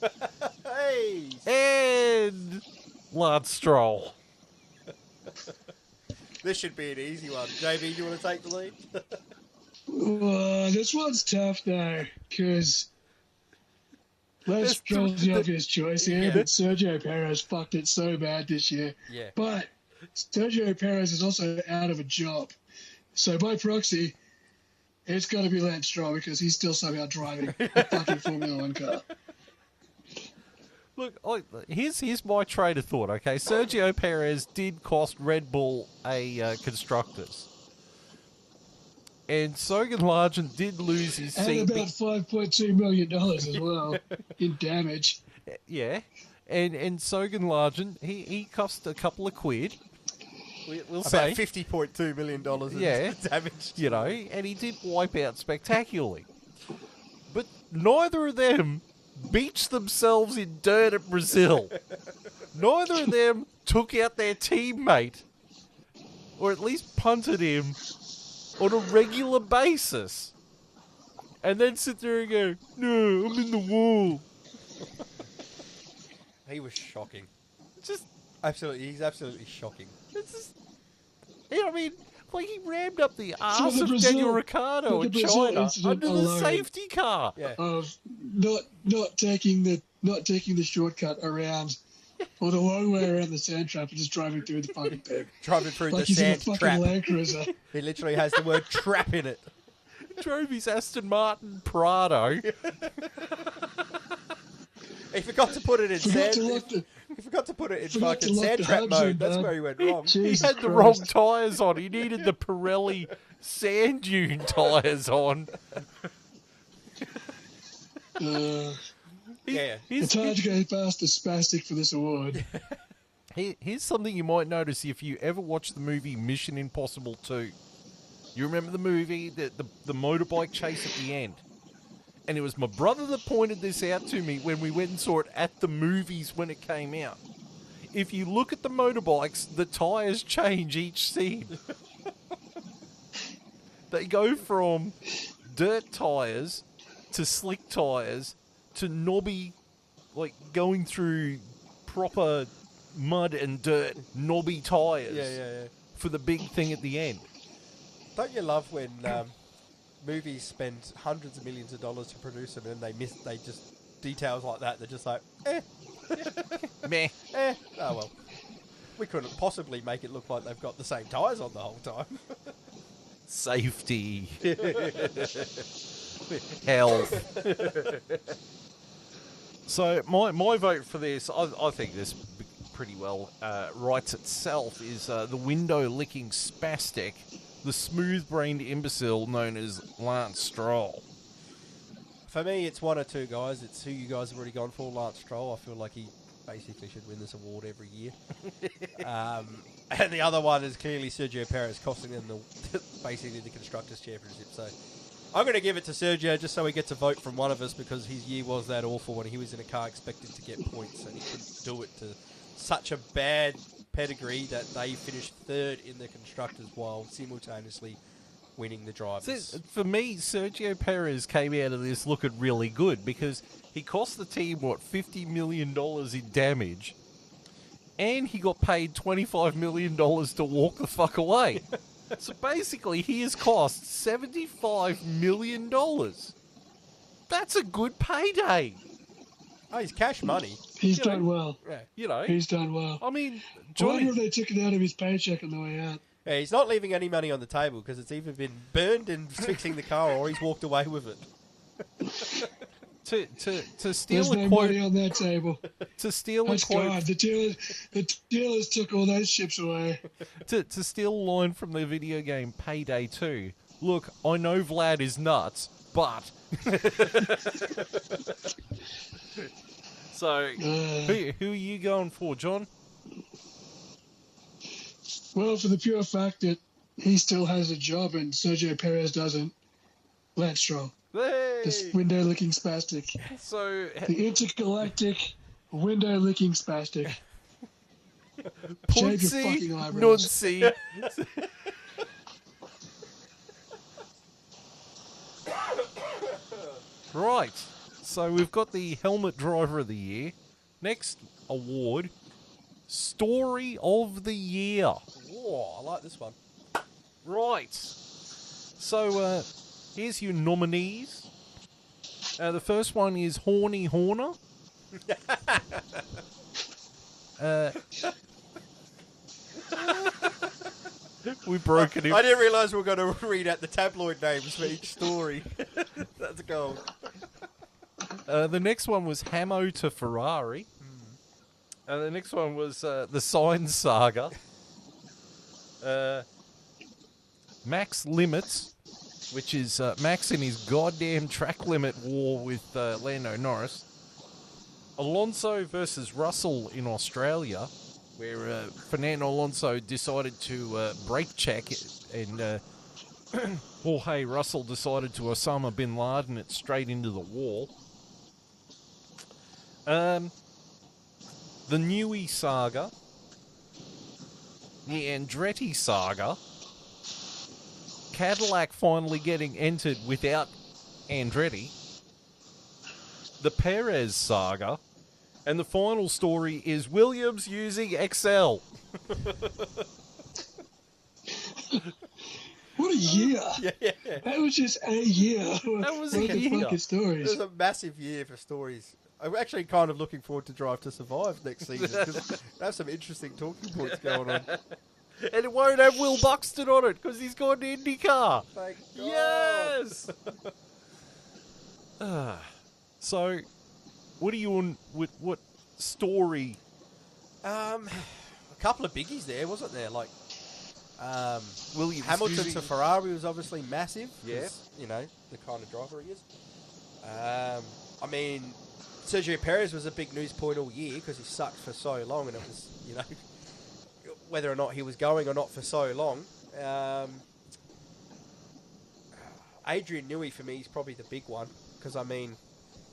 Hey! and Lance Stroll. This should be an easy one. JB, do you want to take the lead? This one's tough, though, because Lance Stroll's the obvious choice here, but Sergio Perez fucked it so bad this year. Yeah. But Sergio Perez is also out of a job. So by proxy, it's got to be Lance Stroll, because he's still somehow driving a fucking Formula One car. Look, here's my train of thought, okay? Sergio Perez did cost Red Bull a Constructors. And Sogan Largent did lose his seat. And about $5.2 million as well in damage. Yeah. And Sogan Largent, he cost a couple of quid. We'll say. About $50.2 million in damage. You know, and he did wipe out spectacularly. But neither of them beached themselves in dirt at Brazil. Neither of them took out their teammate, or at least punted him, on a regular basis. And then sit there and go, no, I'm in the wall. He was shocking. Just, He's absolutely shocking. it's just, you know, I mean, like he rammed up the arse the of Brazil- Daniel Ricciardo the in Brazil China incident under the alone. safety car. Yeah. Of not taking the shortcut around, or the long way around the sand trap, and just driving through the fucking pit. Driving through Like the he's in a sand fucking trap. Land Cruiser. He literally has the word trap in it. Drove his Aston Martin Prado. He forgot to put it in Forgot sand. to lock the- He forgot to put it in forgot to fucking lock sand the trap hubs mode. in, That's man. where he went wrong. He Jesus had the wrong Christ. tyres on. He needed the Pirelli sand dune tyres on. Uh, He Yeah. It's hard to go past the spastic for this award. Here's something you might notice if you ever watch the movie Mission Impossible 2. You remember the movie, the motorbike chase at the end? And it was my brother that pointed this out to me when we went and saw it at the movies when it came out. If you look at the motorbikes, the tyres change each scene. They go from dirt tyres to slick tyres to knobby, like going through proper mud and dirt, knobby tyres. Yeah. For the big thing at the end. Don't you love when movies spend hundreds of millions of dollars to produce them and they just details like that, they're just like, Meh. oh well. We couldn't possibly make it look like they've got the same tyres on the whole time. Safety. Health. So my vote for this, I think this pretty well writes itself, is the window-licking spastic, the smooth-brained imbecile known as Lance Stroll. For me, it's one or two guys. It's who you guys have already gone for, Lance Stroll. I feel like he basically should win this award every year. And the other one is clearly Sergio Perez, costing them basically the Constructors' Championship. So I'm going to give it to Sergio just so he gets a vote from one of us, because his year was that awful when he was in a car expected to get points and he couldn't do it to such a bad pedigree that they finished third in the Constructors while simultaneously winning the drivers. For me, Sergio Perez came out of this looking really good because he cost the team, $50 million in damage, and he got paid $25 million to walk the fuck away. So basically, he has cost $75 million. That's a good payday. Oh, he's cash money. He's done well. Yeah. He's done well. I mean, I wonder if they took it out of his paycheck on the way out. Yeah, he's not leaving any money on the table because it's either been burned in fixing the car or he's walked away with it. To steal There's a no quote, money on that table. to steal a That's quote, God. The dealers took all those ships away. to steal a line from the video game Payday 2. Look, I know Vlad is nuts, but so who are you going for, John? Well, for the pure fact that he still has a job and Sergio Perez doesn't, Lance Stroll. Hey! This window-licking spastic. So The intergalactic window-licking spastic. Shave your fucking eyebrows. Nuncy. Right. So we've got the Helmet Driver of the Year. Next award, Story of the Year. Whoa, I like this one. Right. So here's your nominees. The first one is Horny Horner. We've broken him. I didn't realise we were going to read out the tabloid names for each story. That's gold. The next one was Hamo to Ferrari. The next one was the Signs Saga. Max Limits, which is Max in his goddamn track limit war with Lando Norris. Alonso versus Russell in Australia, where Fernando Alonso decided to brake check and Jorge Russell decided to Osama bin Laden it straight into the wall. The Newey Saga, the Andretti Saga, Cadillac finally getting entered without Andretti, the Perez Saga, and the final story is Williams using Excel. What a year! Yeah. That was just a year. That was a What the year. fucking It stories. was a massive year for stories. I'm actually kind of looking forward to Drive to Survive next season because they have some interesting talking points going on. And it won't have Will Buxton on it because he's gone to IndyCar. Thank God. Yes! So, what are you on? What story? A couple of biggies there, wasn't there? Like Williams Hamilton using- to Ferrari was obviously massive. 'cause, Yeah. you know, the kind of driver he is. I mean, Sergio Perez was a big news point all year because he sucked for so long, and it was, you know, whether or not he was going or not for so long. Adrian Newey for me is probably the big one because, I mean,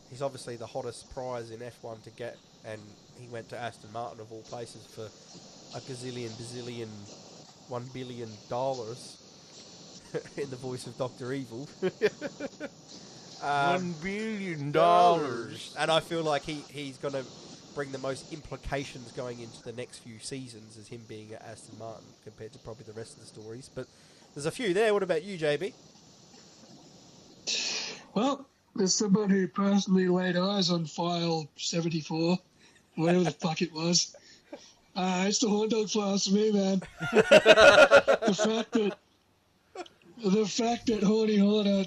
he's obviously the hottest prize in F1 to get, and he went to Aston Martin of all places for a gazillion, bazillion, $1 billion in the voice of Dr. Evil. $1 billion. And I feel like he's going to bring the most implications going into the next few seasons as him being at Aston Martin compared to probably the rest of the stories. But there's a few there. What about you, JB? Well, there's someone who personally laid eyes on file 74, whatever the fuck it was. It's the horn dog flies for me, man. The fact that Horny Horner,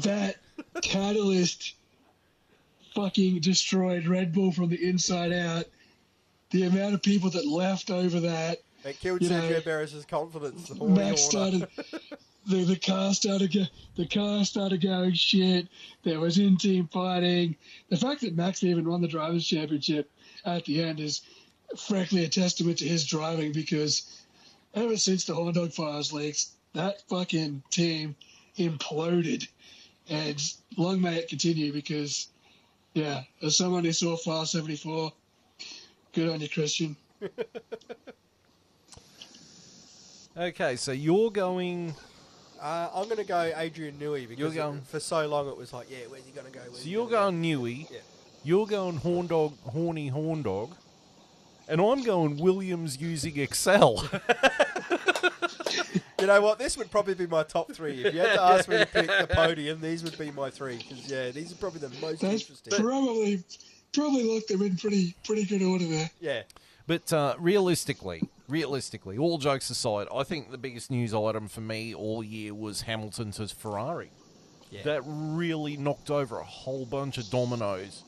that catalyst, fucking destroyed Red Bull from the inside out. The amount of people that left over that. It killed Sergio Perez's confidence. The Horny Max Horner. The car started going shit. There was in-team fighting. The fact that Max even won the Drivers' Championship at the end is frankly a testament to his driving, because ever since the Horn Dog Fires leaks, that fucking team imploded. And long may it continue, because, yeah, as someone who saw File 74, good on you, Christian. Okay, so you're going... I'm going to go Adrian Newey because for so long it was like, yeah, where's he going to go? So you're going Newey. Yeah. You're going horny horn dog. And I'm going Williams using Excel. You know what? This would probably be my top three. If you had to ask me to pick the podium, these would be my three. Because, yeah, these are probably the most interesting. Probably look, they're in pretty good order there. Yeah. But realistically, all jokes aside, I think the biggest news item for me all year was Hamilton to Ferrari. Yeah. That really knocked over a whole bunch of dominoes.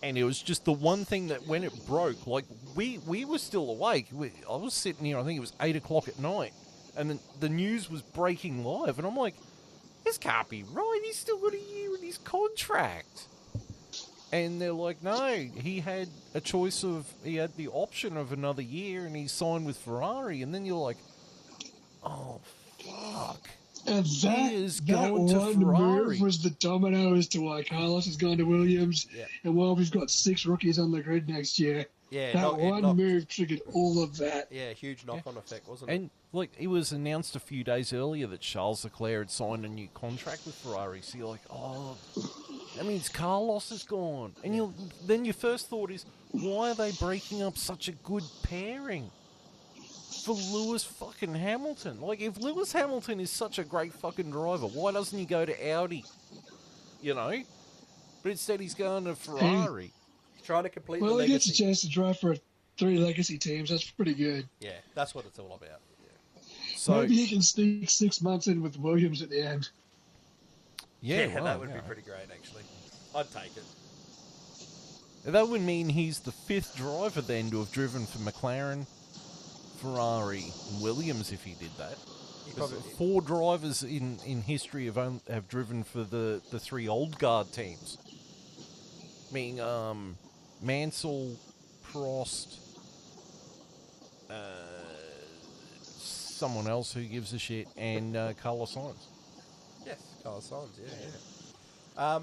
And it was just the one thing that when it broke, like, we were still awake. I was sitting here, I think it was 8 o'clock at night. And then the news was breaking live. And I'm like, this can't be right. He's still got a year in his contract. And they're like, no, he had the option of another year, and he signed with Ferrari. And then you're like, oh, fuck. And that one move was the domino as to why Carlos has gone to Williams, and why we've got 6 rookies on the grid next year. Yeah, that one move triggered all of that. Yeah, huge knock-on effect, wasn't it? And, look, it was announced a few days earlier that Charles Leclerc had signed a new contract with Ferrari. So you're like, oh, that means Carlos is gone. And then your first thought is, why are they breaking up such a good pairing for Lewis fucking Hamilton? Like, if Lewis Hamilton is such a great fucking driver, why doesn't he go to Audi? You know? But instead he's going to Ferrari. He's trying to complete the legacy. Well, he gets a chance to drive for 3 legacy teams. That's pretty good. Yeah, that's what it's all about. Yeah. So maybe he can sneak 6 months in with Williams at the end. Yeah, that would be pretty great, actually. I'd take it. That would mean he's the 5th driver then to have driven for McLaren, Ferrari, and Williams if he did that. 4 drivers in history have driven for the 3 old guard teams. Being Mansell, Prost, someone else who gives a shit, and Carlos Sainz. Yes, Carlos Sainz, yeah. I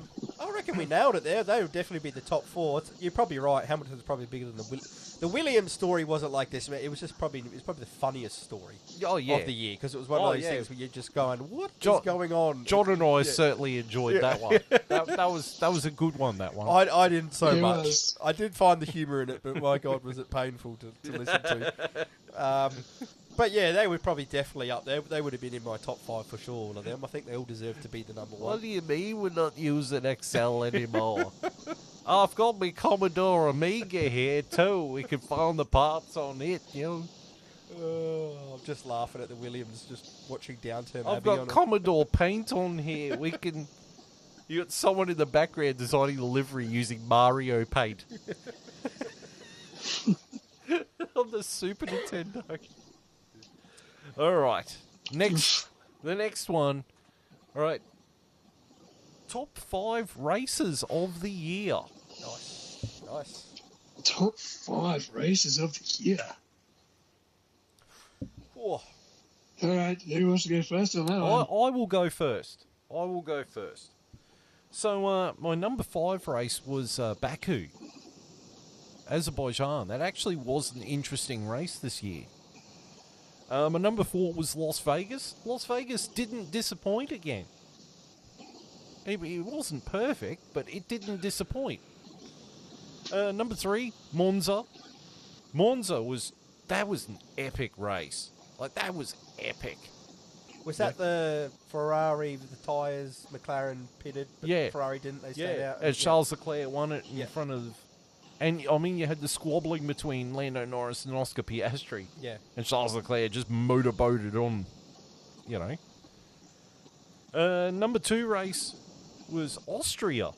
reckon we nailed it there. They would definitely be the top 4. You're probably right. Hamilton's probably bigger than the Williams story. Wasn't like this. It was probably the funniest story of the year, because it was one of those things where you're just going, what is going on? John and I certainly enjoyed that one. That was a good one. That one. I didn't so much. I did find the humour in it, but my God, was it painful to listen to. But yeah, they were probably definitely up there. They would have been in my top 5 for sure, all of them. I think they all deserve to be the number 1. What do you mean we're not using Excel anymore? I've got my Commodore Amiga here too. We can find the parts on it, you know. I'm just laughing at the Williams, just watching Downturn I've Abbey got on Commodore Paint on here. We can... You got someone in the background designing the livery using Mario Paint. On the Super Nintendo. All right. The next one. All right. Top 5 races of the year. Nice. Top 5 races of the year. Oh, All right, who wants to go first on that one? I will go first. So my number 5 race was Baku, Azerbaijan. That actually was an interesting race this year. My number 4 was Las Vegas. Las Vegas didn't disappoint again. It wasn't perfect, but it didn't disappoint. Number 3, Monza. Monza was an epic race. Like, that was epic. was that the Ferrari with the tyres, McLaren pitted, but Yeah. Ferrari didn't? They stayed out. As Charles Leclerc won it in Yeah. front of... And, I mean, you had the squabbling between Lando Norris and Oscar Piastri. Yeah. And Charles Leclerc just motorboated on, you know. Number 2 race was Austria,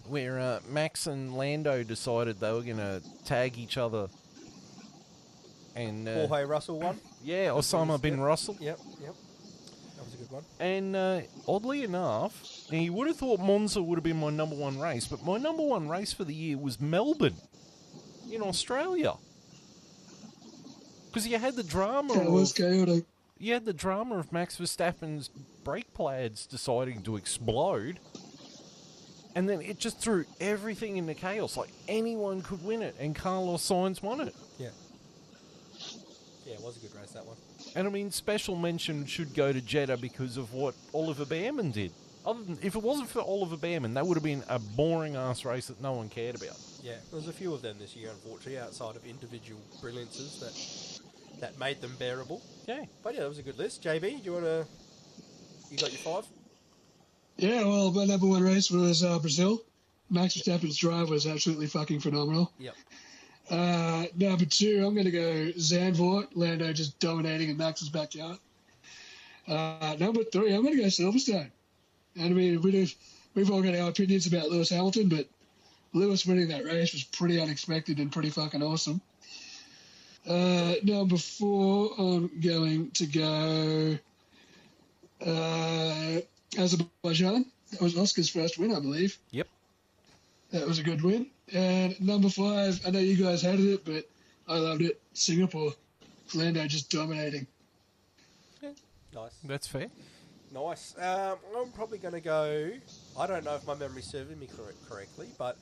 where Max and Lando decided they were going to tag each other. And Jorge Russell won. yeah, Osama bin Russell. Yep. That was a good one. And oddly enough, now you would have thought Monza would have been my number 1 race, but my number 1 race for the year was Melbourne in Australia. Because you had the drama That was chaotic. You had the drama of Max Verstappen's brake pads deciding to explode, and then it just threw everything into chaos. Like, anyone could win it, and Carlos Sainz won it. Yeah. Yeah, it was a good race, that one. And I mean, special mention should go to Jeddah because of what Oliver Behrman did. Other than, if it wasn't for Oliver Behrman, that would have been a boring-ass race that no one cared about. Yeah, there was a few of them this year, unfortunately, outside of individual brilliances that made them bearable. Yeah. But yeah, that was a good list. JB, do you want to... You got your 5? Yeah, well, my number 1 race was Brazil. Max Verstappen's drive was absolutely fucking phenomenal. Yep. Number 2, I'm going to go Zandvoort. Lando just dominating in Max's backyard. Number 3, I'm going to go Silverstone. And I mean, we've all got our opinions about Lewis Hamilton, but Lewis winning that race was pretty unexpected and pretty fucking awesome. Number 4, I'm going to go Azerbaijan. That was Oscar's first win, I believe. Yep. That was a good win. And number 5, I know you guys hated it, but I loved it. Singapore. Lando just dominating. Nice. That's fair. Nice. I'm probably going to go... I don't know if my memory's serving me correctly, but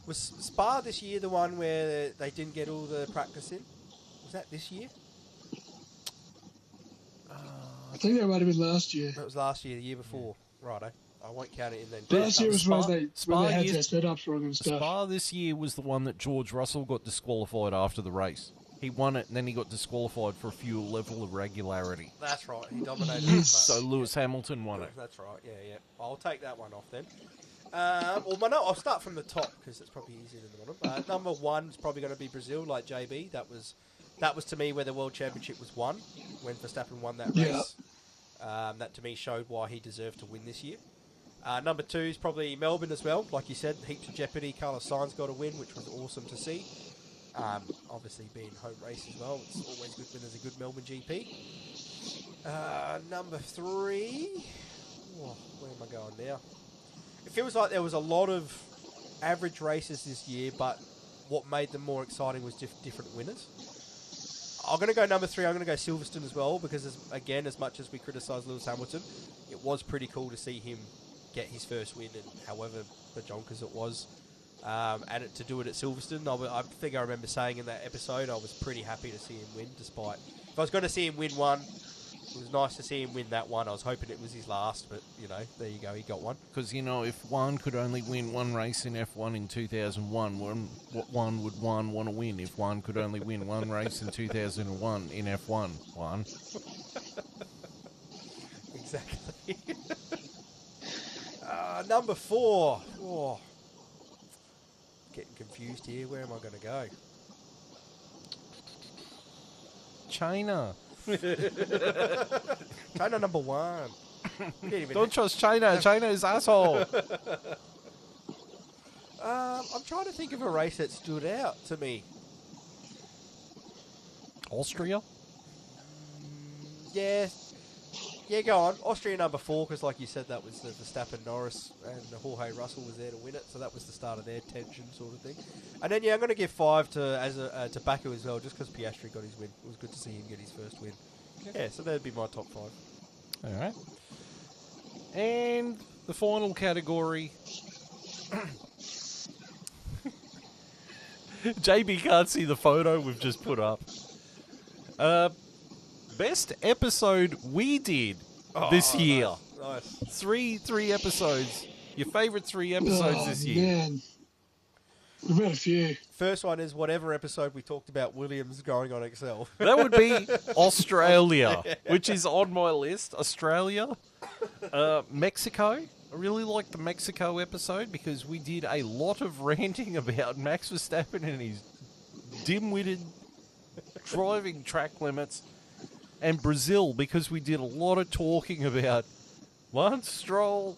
was Spa this year the one where they didn't get all the practice in? Was that this year? I think that might have been last year. That was last year, the year before. Righto. I won't count it in then. Last year was when they had Spa their setups wrong and stuff. Spa this year was the one that George Russell got disqualified after the race. He won it, and then he got disqualified for a fuel level of regularity. That's right. He dominated. it, So Lewis Hamilton won it. That's right. Yeah. I'll take that one off then. I'll start from the top because it's probably easier than the bottom. Number 1 is probably going to be Brazil, like JB. That was to me where the World Championship was won when Verstappen won that race. Yeah. That to me showed why he deserved to win this year. Number 2 is probably Melbourne as well. Like you said, heaps of jeopardy. Carlos Sainz got a win, which was awesome to see. Obviously, being home race as well, it's always good when there's a good Melbourne GP. Number 3, where am I going now? It feels like there was a lot of average races this year, but what made them more exciting was different winners. I'm going to go number 3. I'm going to go Silverstone as well because, as much as we criticise Lewis Hamilton, it was pretty cool to see him get his first win, and however bajonkers it was. And to do it at Silverstone, I think I remember saying in that episode I was pretty happy to see him win, despite... If I was going to see him win one, it was nice to see him win that one. I was hoping it was his last, but, there you go, he got one. Because, if Juan could only win one race in F1 in 2001, what one would Juan want to win if Juan could only win one race in 2001 in F1, Juan? Exactly. Number 4. Oh. Getting confused here. Where am I going to go? China. China number 1. Don't trust China. China is asshole. I'm trying to think of a race that stood out to me. Austria? Yeah. Yeah, go on. Austria number 4, because like you said, that was the Verstappen Norris, and Jorge Russell was there to win it, so that was the start of their tension sort of thing. And then, I'm going to give 5 to Baku as well, just because Piastri got his win. It was good to see him get his first win. Yeah, so that'd be my top 5. All right. And the final category. JB can't see the photo we've just put up. Best episode we did this year. Nice. Three episodes. Your favourite 3 episodes this year. Man. We've had a few. First one is whatever episode we talked about Williams going on Excel. That would be Australia, which is on my list. Australia. Mexico. I really liked the Mexico episode because we did a lot of ranting about Max Verstappen and his dim-witted driving track limits. And Brazil, because we did a lot of talking about Lance Stroll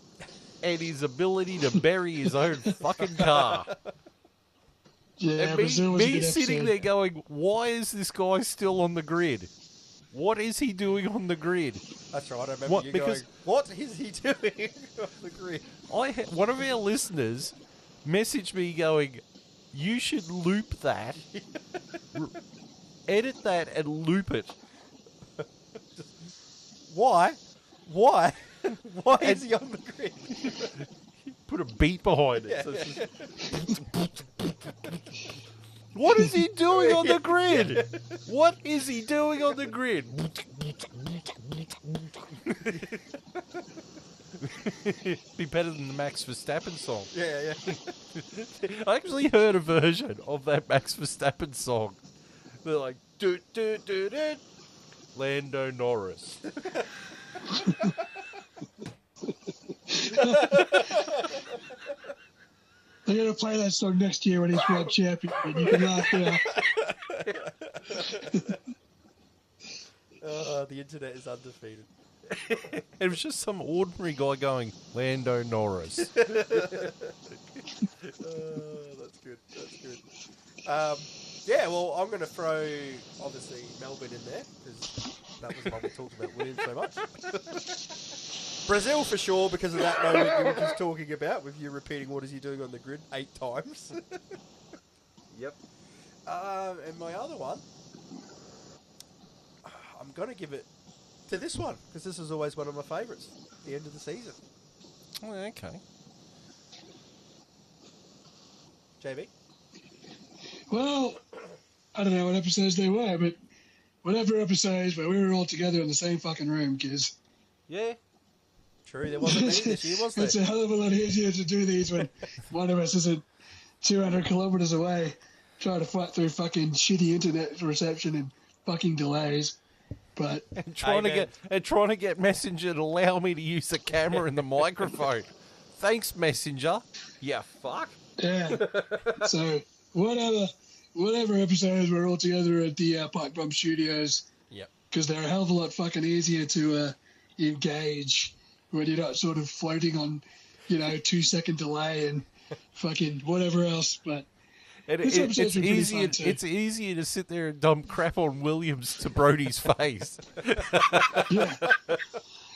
and his ability to bury his own fucking car. Yeah, And Brazil was a me good sitting episode. there going, why is this guy still on the grid? What is he doing on the grid? That's right, I remember What, you because- going, what is he doing on the grid? One of our listeners messaged me going, you should loop that, edit that and loop it. Why? Why? Why is he on the grid? Put a beat behind it. So it's just- What is he doing on the grid? What is he doing on the grid? Be better than the Max Verstappen song. Yeah. I actually heard a version of that Max Verstappen song. They're like, doot, doot, doot, doot. Lando Norris. They're going to play that song next year when he's world champion. You can laugh now. The internet is undefeated. It was just some ordinary guy going, Lando Norris. That's good. Yeah, well, I'm going to throw, obviously, Melbourne in there, because that was the one we talked about Williams so much. Brazil, for sure, because of that moment you were just talking about, with you repeating what is he doing on the grid 8 times. Yep. And my other one, I'm going to give it to this one, because this is always one of my favourites, the end of the season. Oh, okay. JB? Well, I don't know what episodes they were, but whatever episodes where we were all together in the same fucking room, kids. Yeah. True, there wasn't many this year, was there? It's a hell of a lot easier to do these when one of us isn't 200 kilometers away trying to fight through fucking shitty internet reception and fucking delays. But And trying to get Messenger to allow me to use the camera and the microphone. Thanks, Messenger. Yeah, fuck. yeah, so whatever episodes we're all together at the Pipe Bomb Studios, Yep. because they're a hell of a lot fucking easier to engage when you're not sort of floating on, 2-second delay and fucking whatever else. But And This it's episode's been pretty easier. fun too. It's easier to sit there and dump crap on Williams to Brody's face. yeah,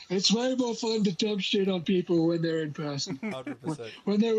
it's way more fun to dump shit on people when they're in person. 100%. When they're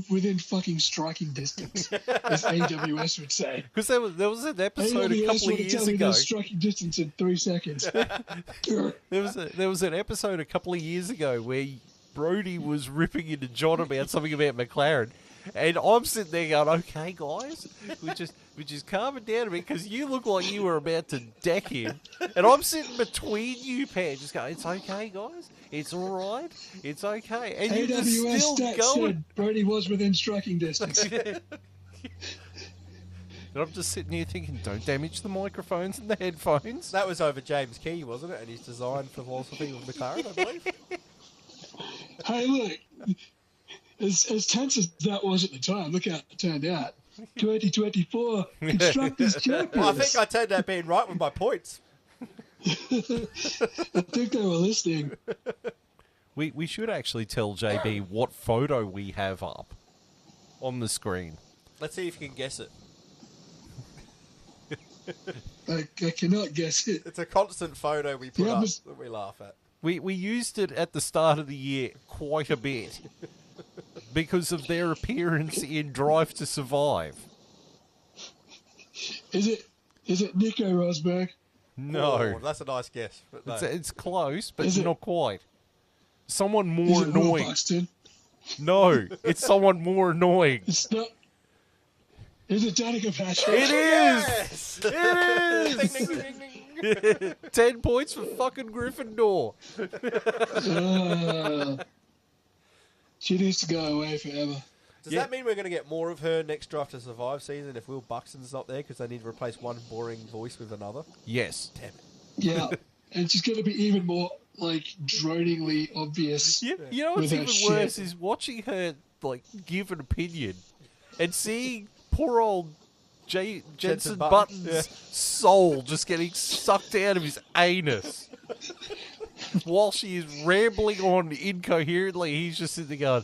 within fucking striking distance, as AWS would say. Because there was an episode a AWS couple of would years tell me ago. they're striking distance in 3 seconds. There was an episode a couple of years ago where Brody was ripping into John about something about McLaren. And I'm sitting there going, okay, guys, we just calm it down a bit because you look like you were about to deck him. And I'm sitting between you, Pat, just going, it's okay, guys. It's all right. It's okay. And you're just AWS still stats going. said Brody was within striking distance. And I'm just sitting here thinking, don't damage the microphones and the headphones. That was over James Key, wasn't it? And his design philosophy with McLaren, I believe. Hey, look, as tense as that was at the time, look how it turned out. 2024 Constructors Champions. Well, I think I turned out being right with my points. I think they were listening. We should actually tell JB what photo we have up on the screen. Let's see if you can guess it. I cannot guess it. It's a constant photo we put Yeah, up but- that we laugh at. We used it at the start of the year quite a bit because of their appearance in Drive to Survive. Is it Nico Rosberg? No. Oh, that's a nice guess. But no. It's close, but Is it- not quite. Someone Is more it Will annoying. Buxton? No, it's someone more annoying. It's not. Is it Danica Patrick? It is! Yes! It is! Ding, ding, ding, ding, ding. 10 points for fucking Gryffindor. She needs to go away forever. Does Yeah. that mean we're going to get more of her next Drive to Survive season if Will Buxton's not there because they need to replace one boring voice with another? Yes. Damn it. Yeah, and she's going to be even more like droningly obvious. You know what's With even that shit. worse is watching her like give an opinion and seeing poor old Jensen Buttons. Button's soul just getting sucked out of his anus. While she is rambling on incoherently, he's just sitting there going,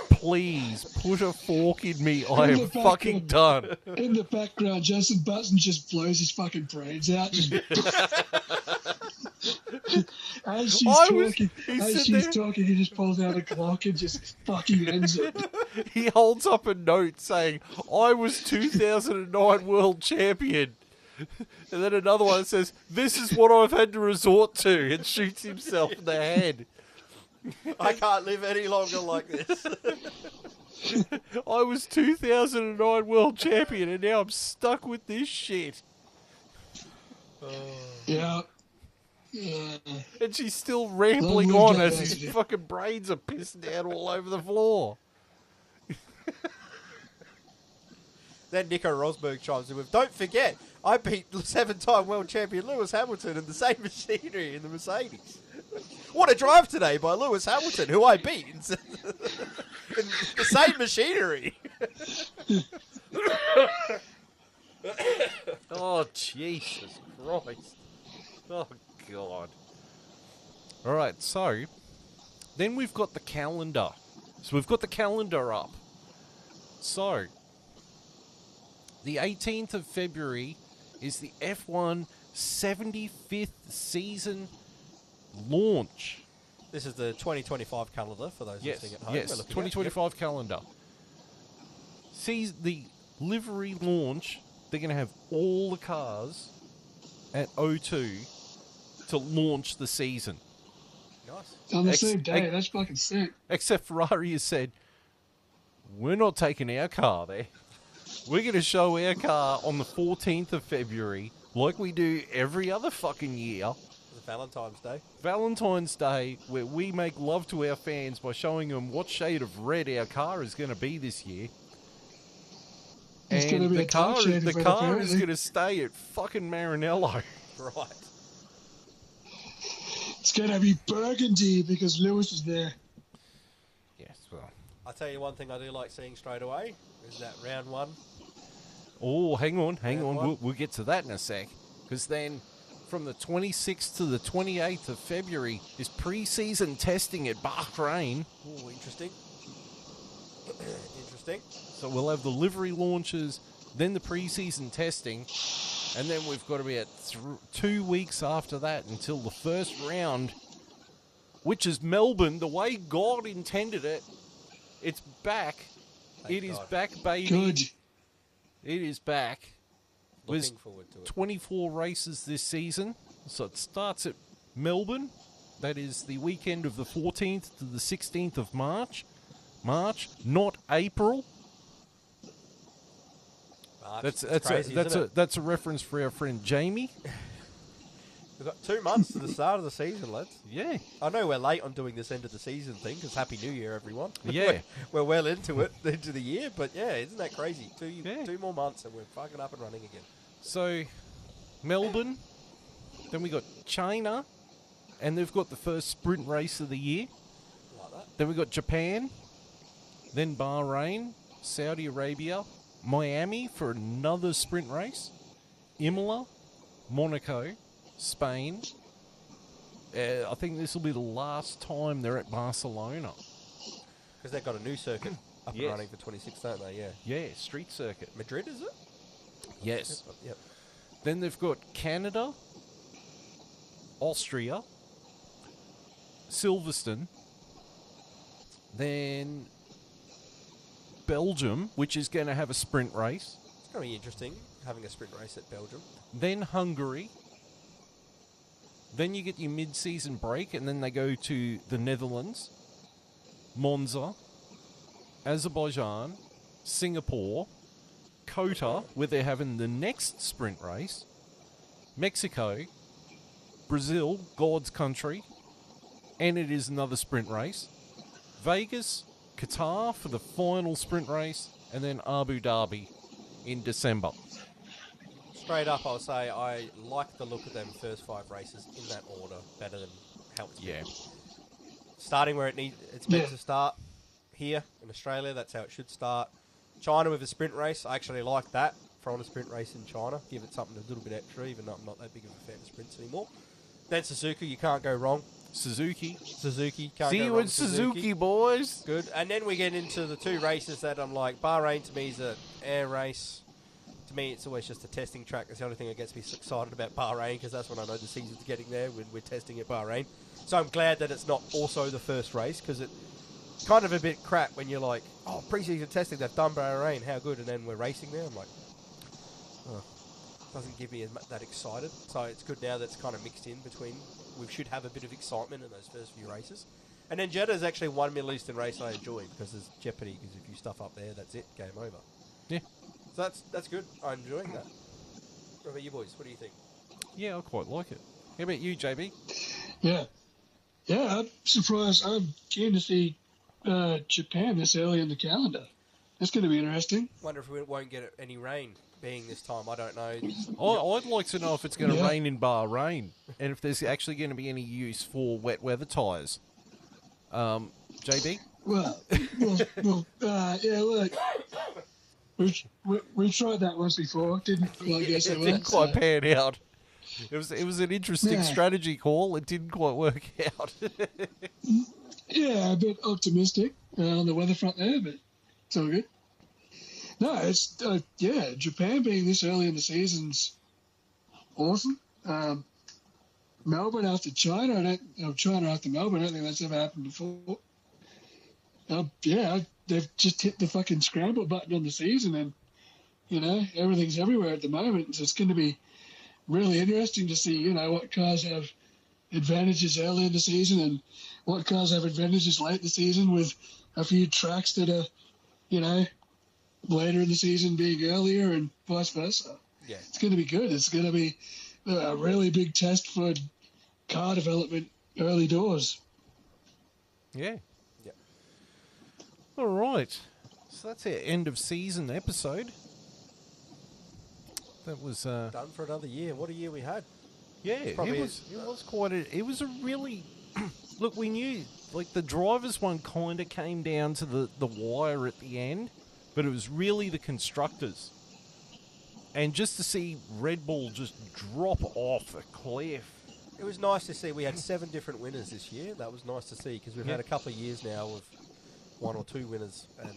please, put a fork in me. I In am the back fucking of- done. In the background, Jensen Button just blows his fucking brains out. As she's talking, he just pulls out a clock and just fucking ends it. He holds up a note saying, I was 2009 world champion. And then another one says, this is what I've had to resort to, and shoots himself in the head. I can't live any longer like this. I was 2009 world champion, and now I'm stuck with this shit. Yeah. And she's still rambling Long on lived as his Australia. fucking brains are pissing out all over the floor. Then Nico Rosberg chimes in with, don't forget, I beat 7-time world champion Lewis Hamilton in the same machinery in the Mercedes. What a drive today by Lewis Hamilton, who I beat in the same machinery. Oh, Jesus Christ. Oh, God. All right, so then we've got the calendar. So we've got the calendar up. So the 18th of February is the F1 75th season launch. This is the 2025 calendar for those Yes, listening at home. yes, We're looking at. 2025 calendar. Sees the livery launch. They're going to have all the cars at O2 to launch the season. Yep. Nice. On the Ex- same day, ex- that's fucking sick. Except Ferrari has said, we're not taking our car there. We're going to show our car on the 14th of February, like we do every other fucking year. It's Valentine's Day. Valentine's Day, where we make love to our fans by showing them what shade of red our car is going to be this year. It's And gonna be the a top car, shade the of red, car is apparently. going to stay at fucking Maranello. Right. It's gonna be burgundy because Lewis is there. Yes, well. I'll tell you one thing I do like seeing straight away is that round one. Oh, hang on. Yeah, what? We'll get to that in a sec. Because then, from the 26th to the 28th of February is pre-season testing at Bahrain. Ooh, interesting. Interesting. So we'll have the livery launches, then the pre-season testing, and then we've got to be at 2 weeks after that until the first round, which is Melbourne, the way God intended it. It's back. Thank It is God. back, baby. Good. It is back. There's Looking forward to it. 24 races this season. So it starts at Melbourne. That is the weekend of the 14th to the 16th of March. March, not April. March. That's It's crazy, isn't it? that's a reference for our friend Jamie. We've got 2 months to the start of the season, lads. Yeah. I know we're late on doing this end of the season thing because Happy New Year, everyone. Yeah. we're well into it, into the year, but yeah, isn't that crazy? Yeah. 2 more months and we're fucking up and running again. So Melbourne, then we got China, and they've got the first sprint race of the year. Like that. Then we got Japan, then Bahrain, Saudi Arabia, Miami for another sprint race, Imola, Monaco, Spain. I think this will be the last time they're at Barcelona. Because they've got a new circuit up Yes. and running for 26, don't they? Yeah. Yeah, street circuit. Madrid, is it? Yes. Yep. Then they've got Canada, Austria, Silverstone, then Belgium, which is going to have a sprint race, It's going to be interesting having a sprint race at Belgium. then Hungary, then you get your mid-season break, and then they go to the Netherlands, Monza, Azerbaijan, Singapore, Kota, where they're having the next sprint race, Mexico, Brazil, God's country, and it is another sprint race, Vegas, Qatar for the final sprint race, and then Abu Dhabi in December. Straight up, I'll say I like the look of them first 5 races in that order better than how it's been. Starting where it's meant to start here in Australia, that's how it should start. China with a sprint race, I actually like that. Throwing a sprint race in China, give it something a little bit extra, even though I'm not that big of a fan of sprints anymore. Then Suzuka, you can't go wrong. Suzuki, can't see go you wrong. in Suzuki, boys. Good. And then we get into the 2 races that I'm like, Bahrain to me is an air race. To me, it's always just a testing track. That's the only thing that gets me so excited about Bahrain, because that's when I know the season's getting there, when we're testing at Bahrain. So I'm glad that it's not also the first race, because it's kind of a bit crap when you're like, oh, pre-season testing, they've done Bahrain, how good, and then we're racing there. I'm like, oh, doesn't give me that excited. So it's good now that's kind of mixed in between. We should have a bit of excitement in those first few races. And then Jeddah is actually one Middle Eastern race I enjoy, because there's jeopardy, because if you stuff up there, that's it, game over. Yeah. So that's good. I'm enjoying that. What about you boys? What do you think? Yeah, I quite like it. How about you, JB? Yeah, I'm surprised. I'm keen to see Japan this early in the calendar. That's going to be interesting. Wonder if we won't get any rain being this time. I don't know. I'd like to know if it's going to rain in Bahrain, and if there's actually going to be any use for wet weather tyres. JB? Well, look. We tried that once before. Didn't quite get so It didn't quite pan out. It was an interesting strategy call. It didn't quite work out. Yeah, a bit optimistic on the weather front there, but it's all good. No, it's Japan being this early in the season's awesome. Melbourne after China, China after Melbourne. I don't think that's ever happened before. They've just hit the fucking scramble button on the season, and everything's everywhere at the moment. So it's going to be really interesting to see what cars have advantages early in the season and what cars have advantages late in the season, with a few tracks that are later in the season being earlier and vice versa. Yeah, it's going to be good. It's going to be a really big test for car development early doors. Yeah. All right. So that's our end of season episode. That was done for another year. What a year we had. Yeah, it was quite it was a really look, we knew like the drivers one kind of came down to the wire at the end, but it was really the constructors. And just to see Red Bull just drop off a cliff. It was nice to see. We had 7 different winners this year. That was nice to see, because we've had a couple of years now of 1 or 2 winners, and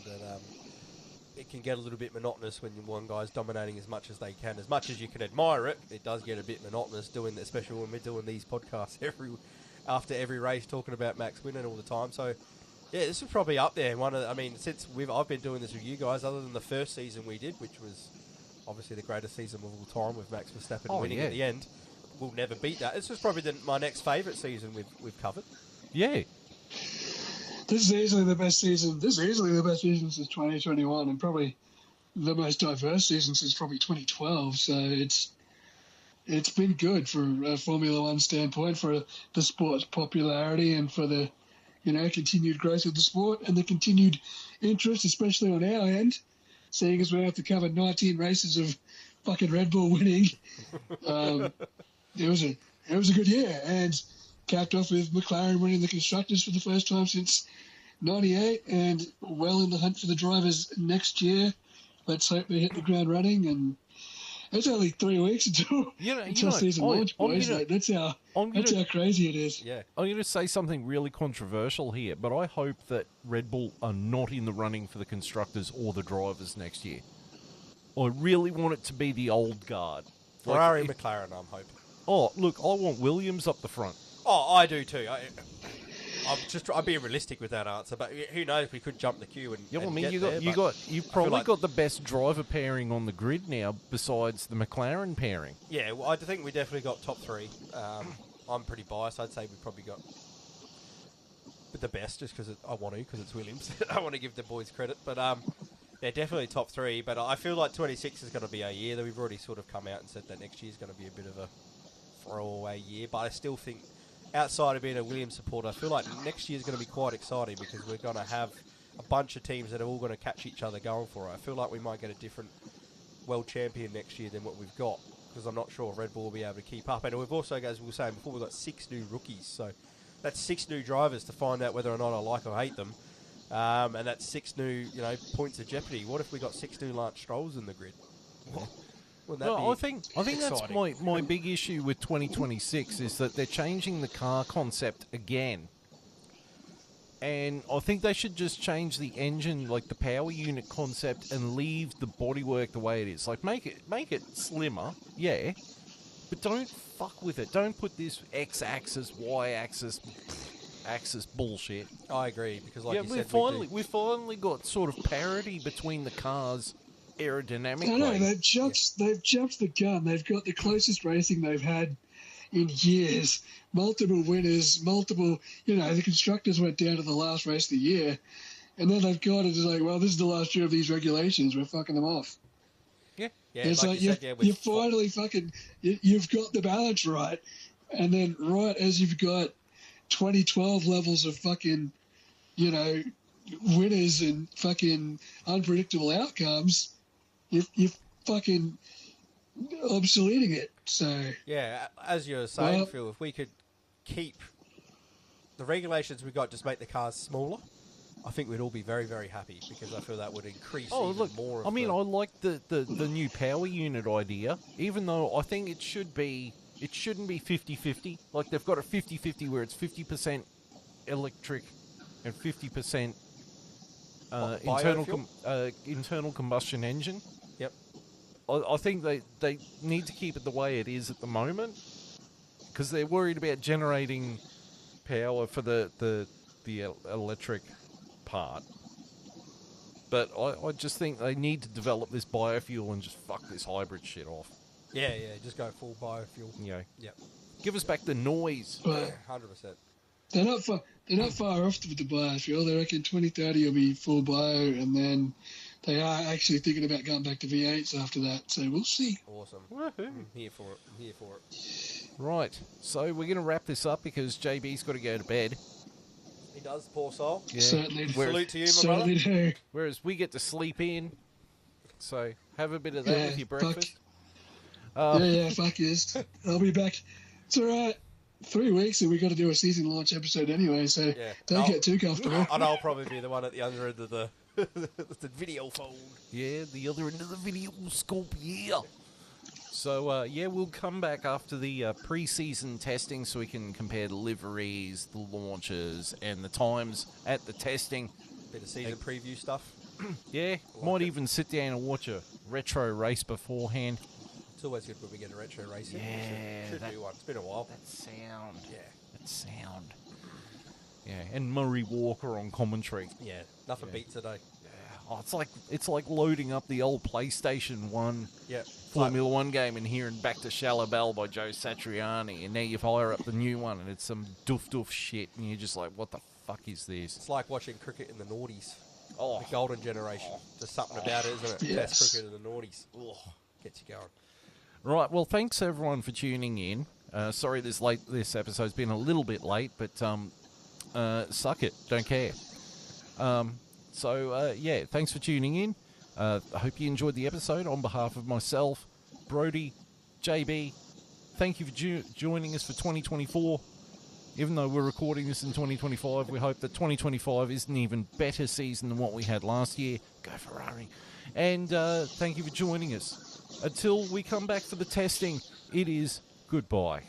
it can get a little bit monotonous when one guy's dominating as much as they can. As much as you can admire it, it does get a bit monotonous doing, especially when we're doing these podcasts after every race, talking about Max winning all the time. So, yeah, this is probably up there. Since I've been doing this with you guys, other than the first season we did, which was obviously the greatest season of all time with Max Verstappen winning at the end. We'll never beat that. This is probably my next favourite season we've covered. Yeah. This is easily the best season. This is easily the best season since 2021, and probably the most diverse season since probably 2012. So it's been good for a Formula One standpoint, for the sport's popularity, and for the continued growth of the sport and the continued interest, especially on our end, seeing as we have to cover 19 races of fucking Red Bull winning. It was a good year, and capped off with McLaren winning the constructors for the first time since '98, and well in the hunt for the drivers next year. Let's hope they hit the ground running. And it's only 3 weeks until season launch, boys. That's how crazy it is. Yeah, I'm going to say something really controversial here, but I hope that Red Bull are not in the running for the constructors or the drivers next year. I really want it to be the old guard. Ferrari, McLaren, I'm hoping. Oh, look, I want Williams up the front. Oh, I do too. I'm being realistic with that answer, but who knows? We could jump the queue and Yeah, I and mean, get you've probably like- got the best driver pairing on the grid now, besides the McLaren pairing. Yeah, well, I think we definitely got top three. I'm pretty biased. I'd say we probably got the best, just because I want to, because it's Williams. I want to give the boys credit, but yeah, definitely top three. But I feel like 26 is going to be a year that we've already sort of come out and said that next year is going to be a bit of a throwaway year. But I still think, outside of being a Williams supporter, I feel like next year is going to be quite exciting because we're going to have a bunch of teams that are all going to catch each other going for it. I feel like we might get a different world champion next year than what we've got, because I'm not sure Red Bull will be able to keep up. And we've also, as we were saying before, we've got 6 new rookies. So that's 6 new drivers to find out whether or not I like or hate them. And that's 6 new, points of jeopardy. What if we got 6 new Lance Strolls in the grid? I think that's my big issue with 2026 is that they're changing the car concept again. And I think they should just change the engine, like the power unit concept, and leave the bodywork the way it is. Like, make it slimmer, yeah, but don't fuck with it. Don't put this X-axis, Y-axis, axis bullshit. I agree, because like you said, we've finally got sort of parity between the cars aerodynamically. I know, they've jumped the gun. They've got the closest racing they've had in years. Multiple winners, the constructors went down to the last race of the year, and then they've got it like, well, this is the last year of these regulations. We're fucking them off. Yeah. It's like you finally you've got the balance right, and then right as you've got 2012 levels of fucking, winners and fucking unpredictable outcomes, you're fucking obsoleting it. So yeah, as you're saying, Phil, if we could keep the regulations we got, just make the cars smaller, I think we'd all be very, very happy, because I feel that would increase more. I like the new power unit idea, even though I think it shouldn't be 50-50. Like, they've got a 50-50 where it's 50% electric and 50% internal combustion engine. Yep. I think they need to keep it the way it is at the moment, because they're worried about generating power for the electric part. But I just think they need to develop this biofuel and just fuck this hybrid shit off. Yeah, just go full biofuel. Yeah. Yep. Give us back the noise. 100%. They're not far off with the biofuel. They reckon 2030 will be full bio, and then they are actually thinking about going back to V8s after that. So we'll see. Awesome. Woohoo. I'm here for it. Right. So we're going to wrap this up because JB's got to go to bed. He does, poor soul. Yeah. Certainly. Salute to you, my Certainly brother. do. Whereas we get to sleep in. So have a bit of that with your breakfast. Fuck yes. I'll be back. It's all right. 3 weeks and we got to do a season launch episode anyway, so don't get too comfortable. And I'll probably be the one at the other end of the video phone. Yeah, the other end of the video scope, yeah. So, we'll come back after the pre-season testing so we can compare the liveries, the launches, and the times at the testing. Bit of season preview stuff. Yeah, might even sit down and watch a retro race beforehand. It's always good when we get a retro race in. Yeah, should do one. It's been a while. That sound. Yeah. That sound. Yeah, and Murray Walker on commentary. Yeah, nothing beats it, eh? Yeah. Oh, it's like loading up the old PlayStation 1 Formula 1 game and hearing Back to Shalabel by Joe Satriani, and now you fire up the new one and it's some doof shit, and you're just like, what the fuck is this? It's like watching cricket in the noughties. Oh. The golden generation. There's something about it, isn't it? Yes. Test cricket in the noughties. Gets you going. Right, well, thanks everyone for tuning in. Sorry this episode's been a little bit late, but suck it, don't care. Thanks for tuning in. I hope you enjoyed the episode. On behalf of myself, Brody, JB, thank you for joining us for 2024. Even though we're recording this in 2025, we hope that 2025 is an even better season than what we had last year. Go Ferrari. And thank you for joining us. Until we come back for the testing, it is goodbye.